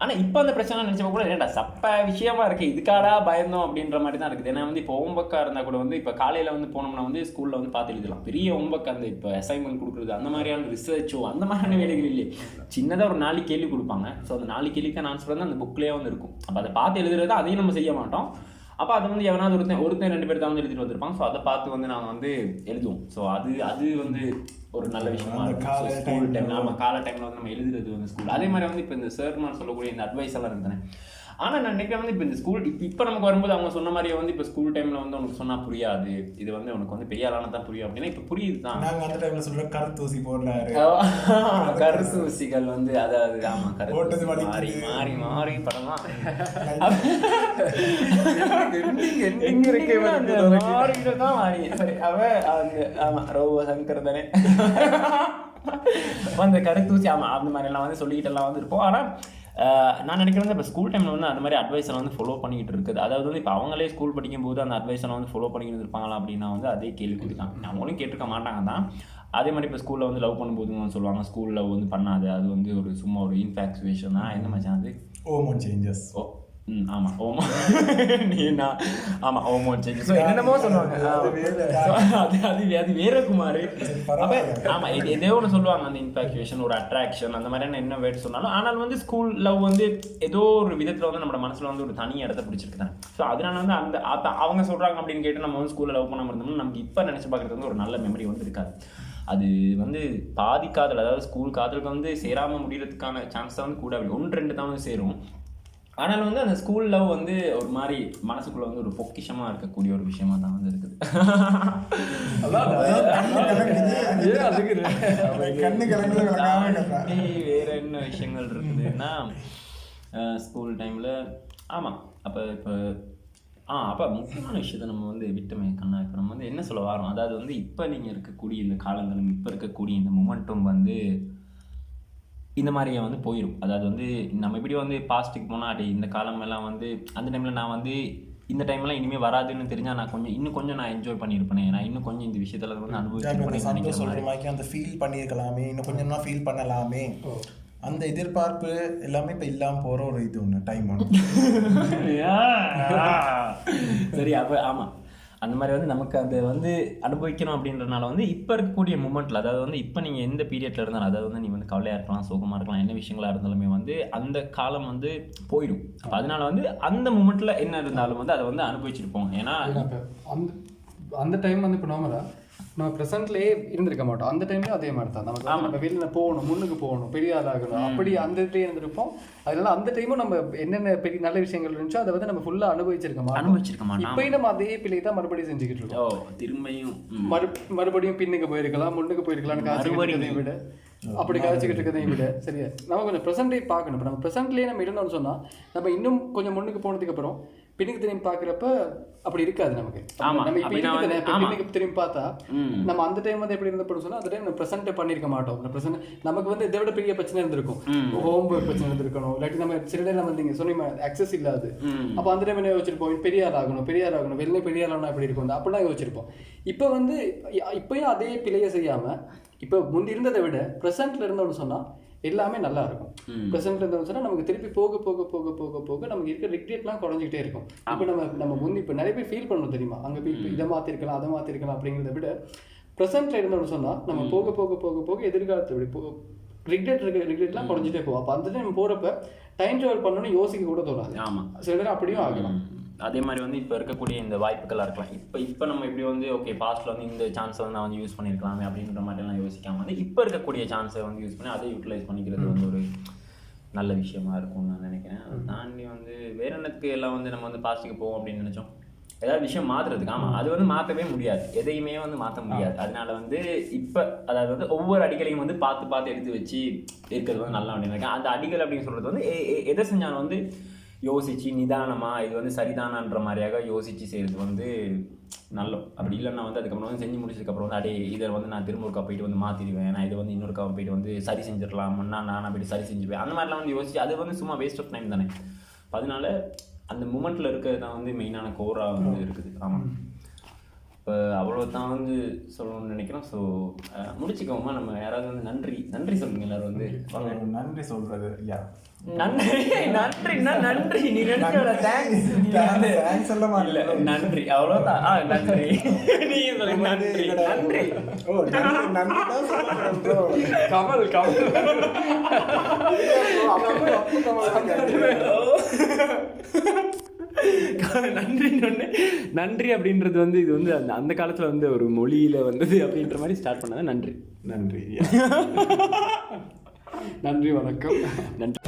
ஆனால் இப்போ அந்த பிரச்சனை நினச்சப்போ கூட ஏன்டா சப்ப விஷயமா இருக்குது, இதுக்காடா பயந்தோம் அப்படின்ற மாதிரி தான் இருக்குது. ஏன்னா வந்து இப்போ ஹோம்ஒர்க்காக இருந்தால் கூட வந்து இப்போ காலையில் வந்து போனோம்னா வந்து ஸ்கூலில் வந்து பார்த்து எழுதலாம். பெரிய ஹோம்ஒர்க் அந்த இப்போ அசைன்மெண்ட் கொடுக்குறது அந்த மாதிரியான ரிசர்ச்சோ அந்த மாதிரியான வேலைகள் இல்லையே. சின்னதாக ஒரு 4 கேள்வி கொடுப்பாங்க. ஸோ அந்த 4 கேள்விக்கு நான் சொல்கிறது அந்த புக்லேயே வந்து இருக்கும். அப்போ அதை பார்த்து எழுதுறது அதையும் நம்ம செய்ய மாட்டோம். அப்போ அதை வந்து எவனாவது ஒருத்தன் 2 பேர் தான் வந்து எழுதிட்டு வந்திருப்பாங்க. ஸோ அதை பார்த்து வந்து நாங்கள் வந்து எழுதுவோம். ஸோ அது வந்து ஒரு நல்ல விஷயமா இருக்கும். ஸ்கூல் டைம் நம்ம கால டைமில் வந்து நம்ம எழுதுறது வந்து ஸ்கூல். அதே மாதிரி வந்து இப்போ இந்த சார்மார் சொல்லக்கூடிய இந்த அட்வைஸ் எல்லாம் இருக்குதானே, ஆனால் நான் நினைக்கிறேன் வந்து இப்போ இந்த ஸ்கூல் இப்போ நமக்கு வரும்போது அவங்க சொன்ன மாதிரியே வந்து இப்போ ஸ்கூல் டைமில் வந்து உனக்கு சொன்னால் புரியாது, இது வந்து உனக்கு வந்து பெரிய ஆளான தான் புரியும் அப்படின்னா இப்போ புரியுது தான். நாங்கள் அந்த டைமில் சொல்கிறோம் கருத்தூசி போடுறாரு, கருத்தூசிகள் வந்து அதாவது ஆமாம் கருத்து மாறி மாறி மாறி படலாம் எங்க இருக்கு மாறிதான் மாறி. சரி அவ அந்த ஆமாம் ரோபோ சங்கர் தானே அந்த கருத்தூசி ஆமாம் அந்த மாதிரிலாம் வந்து சொல்லிக்கிட்டு எல்லாம் வந்து இருப்போம். ஆனால் நான் நினைக்கிறேன் இப்போ ஸ்கூல் டைமில் வந்து அந்த மாதிரி அட்வைஸை வந்து ஃபாலோ பண்ணிக்கிட்டு இருக்குது. அதாவது வந்து இப்போ அவங்களே ஸ்கூல் படிக்கும்போது அந்த அட்வைஸை வந்து ஃபாலோ பண்ணிக்கிட்டு இருப்பாங்களா அப்படின்னா வந்து அதே கேள்வி தான். அவங்களும் கேட்டிருக்க மாட்டாங்க தான். அதே மாதிரி இப்போ ஸ்கூலில் வந்து லவ் பண்ணும்போது சொல்லுவாங்க ஸ்கூல் லவ் வந்து பண்ணாது, அது வந்து ஒரு சும்மா ஒரு இன்ஃபேக்சுவேஷன் தான். என்ன மச்சான் அது ஹோமோன் சேஞ்சஸ். ஆமாம் ஓமோ நீனா ஆமாம் ஹோமோன் சேஞ்சஸ் என்னென்னமோ சொல்லுவாங்க. அது வேற குமார். அப்போ ஆமாம் எதோ ஒன்று சொல்லுவாங்க அந்த இன்ஃபேக்சுவேஷன் ஒரு அட்ராக்ஷன் அந்த மாதிரியான என்ன வேர்ட் சொன்னாலும். ஆனால் வந்து ஸ்கூல் லவ் வந்து ஏதோ ஒரு விதத்தில் வந்து நம்ம மனசில் வந்து ஒரு தனி இடத்த பிடிச்சிருக்கு தானே. ஸோ அதனால வந்து அந்த அவங்க சொல்கிறாங்க அப்படின்னு கேட்டு நம்ம வந்து ஸ்கூலில் லவ் பண்ணாமல் இருந்தோம்னா நமக்கு இப்போ நினச்சி பார்க்குறது வந்து ஒரு நல்ல மெமரி வந்து இருக்காது. அது வந்து பாதி காதல், அதாவது ஸ்கூல் காதலுக்கு வந்து சேராமல் முடிகிறதுக்கான சான்ஸ் தான் வந்து கூட 1-2 தான் வந்து சேரும். ஆனால் வந்து அந்த ஸ்கூல் லவ் வந்து ஒரு மாதிரி மனசுக்குள்ள வந்து ஒரு பொக்கிஷமாக இருக்கக்கூடிய ஒரு விஷயமா தான் வந்து இருக்குது. வேற என்ன விஷயங்கள் இருக்குதுன்னா ஸ்கூல் டைமில் ஆமாம் அப்போ முக்கியமான விஷயத்தை நம்ம வந்து விட்டமே கண்ணா. இப்போ நம்ம வந்து என்ன சொல்ல வரோம், அதாவது வந்து இப்போ நீங்கள் இருக்கக்கூடிய இந்த காலங்களும் இப்போ இருக்கக்கூடிய இந்த மொமெண்ட்டும் வந்து இந்த மாதிரியே வந்து போயிடும். அதாவது வந்து நம்ம இப்படி வந்து பாஸ்ட்டுக்கு போனால் இந்த காலமெல்லாம் வந்து அந்த டைமில் நான் வந்து இந்த டைம்லாம் இனிமேல் வராதுன்னு தெரிஞ்சால் நான் இன்னும் கொஞ்சம் நான் என்ஜாய் பண்ணியிருப்பேன். நான் இன்னும் கொஞ்சம் இந்த விஷயத்தில் வந்து அனுபவிச்சிருப்பேன், அந்த ஃபீல் பண்ணியிருக்கலாமே, இன்னும் கொஞ்சம் தான் ஃபீல் பண்ணலாமே, அந்த எதிர்பார்ப்பு எல்லாமே இப்போ இல்லாமல் போகிற ஒரு இது ஒன்று டைம் ஒன்று. சரி அப்போ ஆமாம் அந்த மாதிரி வந்து நமக்கு அதை வந்து அனுபவிக்கணும் அப்படின்றனால வந்து இப்போ இருக்கக்கூடிய மூமெண்ட்டில், அதாவது வந்து இப்போ நீங்கள் எந்த பீரியடில் இருந்தாலும், அதாவது வந்து நீ வந்து கவலையாக இருக்கலாம், சோகமாக இருக்கலாம், என்ன விஷயங்களாக இருந்தாலுமே வந்து அந்த காலம் வந்து போயிடும். அப்போ அதனால வந்து அந்த மூமெண்ட்டில் என்ன இருந்தாலும் வந்து அதை வந்து அனுபவிச்சிருப்போம். ஏன்னா அந்த டைம் வந்து இப்போ நார்மலாக நம்ம ப்ரெசென்ட்லேயே இருந்திருக்க மாட்டோம். அந்த டைம்லேயும் அதே மாதிரி தான் நமக்கு நம்ம வெளியில் போகணும், முன்னுக்கு போகணும், பெரிய ஆளாகணும், அப்படி அந்த இதுலேயே இருந்திருப்போம். அதனால அந்த டைமும் நம்ம என்னென்ன பெரிய நல்ல விஷயங்கள் இருந்துச்சோ அதை வந்து நம்ம ஃபுல்லாக அனுபவிச்சிருக்க மாட்டோம். இப்போயும் நம்ம அதே பிள்ளையை தான் மறுபடியும் செஞ்சுக்கிட்டு இருக்கோம். திரும்பியும் மறுபடியும் பின்னுக்கு போயிருக்கலாம், முன்னுக்கு போயிருக்கலாம்னு காய்ச்சிக்கிட்டு விட அப்படி காய்ச்சிக்கிட்டு இருக்கதையும் விட சரியா நம்ம கொஞ்சம் ப்ரெசென்ட்லேயே பார்க்கணும். இப்போ நம்ம ப்ரெசென்ட்லேயே நம்ம இருந்தோம்னு சொன்னால் நம்ம இன்னும் கொஞ்சம் முன்னுக்கு போனதுக்கு அப்புறம் பின்னுக்கு திரும்பி பார்க்குறப்ப அப்படி இருக்காது நமக்கு. நம்ம இப்போ பின்னுக்கு திரும்பி பார்த்தா நம்ம அந்த டைம் வந்து எப்படி இருந்தப்படும் சொன்னால் அந்த டைம் நம்ம ப்ரெசென்ட் பண்ணியிருக்க மாட்டோம். அந்த ப்ரெசென்ட் நமக்கு வந்து இதை விட பெரிய பிரச்சனை இருந்திருக்கும், ஹோம் ஒர்க் பிரச்சனை இருந்திருக்கணும், இல்லாட்டி நம்ம சில டைம் வந்து நீங்கள் சொன்னீங்க அக்சஸ் இல்லாது. அப்போ அந்த டைம் என்ன யோசிச்சிருப்போம், பெரிய ஆள் ஆகணும், வெளியே பெரிய ஆளானா எப்படி இருக்கும் அப்படிலாம் யோசிச்சிருப்போம். இப்போ வந்து இப்போயும் அதே பிழையை செய்யாமல் இப்போ முந்தி இருந்ததை விட ப்ரெசென்ட்ல இருந்தோம்னு சொன்னால் எல்லாமே நல்லா இருக்கும். ப்ரெசென்ட்ல இருந்தோம்னு சொன்னால் நமக்கு திருப்பி போக போக போக போக போக நமக்கு இருக்கிற ரிக்ரெட்லாம் குறைஞ்சிக்கிட்டே இருக்கும். இப்போ நம்ம முந்தி இப்போ நிறைய பேர் ஃபீல் பண்ணணும் தெரியுமா, அங்கே போய் இதை மாற்றிருக்கலாம் அதை மாற்றிருக்கலாம் அப்படிங்கிறத விட ப்ரெசென்ட்ல இருந்தோம்னு சொன்னால் நம்ம போக போக போக போக எதிர்காலத்தை இப்படி ரிக்ரெட்லாம் குறைஞ்சிட்டே போகும். அப்போ அந்த டைம் போகிறப்ப டைம் ட்ராவல் பண்ணணும்னு யோசிக்க கூட தோணாது. ஆமாம் சில நேரம் அப்படியும் ஆகலாம். அதே மாதிரி வந்து இப்போ இருக்கக்கூடிய இந்த வாய்ப்புகளாக இருக்கலாம். இப்போ நம்ம இப்படி வந்து ஓகே பாஸ்ட்டில் வந்து இந்த சான்ஸை வந்து நான் வந்து யூஸ் பண்ணியிருக்கலாமே அப்படின்ற மாதிரிலாம் யோசிக்காமல் வந்து இப்போ இருக்கக்கூடிய சான்ஸை வந்து யூஸ் பண்ணி அதை யூட்டிலைஸ் பண்ணிக்கிறது வந்து ஒரு நல்ல விஷயமா இருக்கும்னு நான் நினைக்கிறேன். அதை தாண்டி வந்து வேற என்னத்துக்கு எல்லாம் வந்து நம்ம வந்து பாஸ்ட்டுக்கு போவோம் அப்படின்னு நினச்சோம், ஏதாவது விஷயம் மாற்றுறதுக்கு. ஆமாம் அது வந்து மாற்றவே முடியாது, எதையுமே வந்து மாற்ற முடியாது. அதனால வந்து இப்போ அதாவது வந்து ஒவ்வொரு அடிகளையும் வந்து பார்த்து எடுத்து வச்சு இருக்கிறது வந்து நல்லா அப்படின்னு நினைக்கிறேன். அந்த அடிகள் அப்படின்னு சொல்கிறது வந்து எதை செஞ்சாலும் வந்து யோசிச்சு நிதானமாக இது வந்து சரிதானான்ற மாதிரியாக யோசித்து செய்கிறது வந்து நல்ல. அப்படி இல்லைன்னா வந்து அதுக்கப்புறம் வந்து செஞ்சு முடிச்சதுக்கப்புறம் வந்து இதை வந்து நான் திரும்ப ஒருக்கா போயிட்டு வந்து மாற்றிடுவேன், நான் இதை வந்து இன்னொருக்கா போயிட்டு வந்து சரி செஞ்சிடலாம்னா நான் அப்படி சரி செஞ்சுருவேன், அந்த மாதிரிலாம் வந்து யோசிச்சு அது வந்து சும்மா வேஸ்ட் ஆஃப் டைம் தானே. அதனால அந்த மூமெண்ட்டில் இருக்கிறது தான் வந்து மெயினான கோராக வந்து இருக்குது. ஆமாம் இப்போ அவ்வளோதான் வந்து சொல்லணும்னு நினைக்கிறோம். ஸோ முடிச்சுக்கோமா, நம்ம யாராவது வந்து நன்றி சொல்லுங்க எல்லாரும் வந்து. நன்றி சொல்றது நன்றி நீ தேங்க்ஸ் சொல்ல மாட்டல, நன்றி அவ்வளோதான். நன்றி நீ சொல்லு நன்றி. கமல் நன்றி அப்படின்றது வந்து இது வந்து அந்த காலத்துல வந்து ஒரு மொழியில வந்தது அப்படின்ற மாதிரி ஸ்டார்ட் பண்ணாத. நன்றி நன்றி வணக்கம். நன்றி.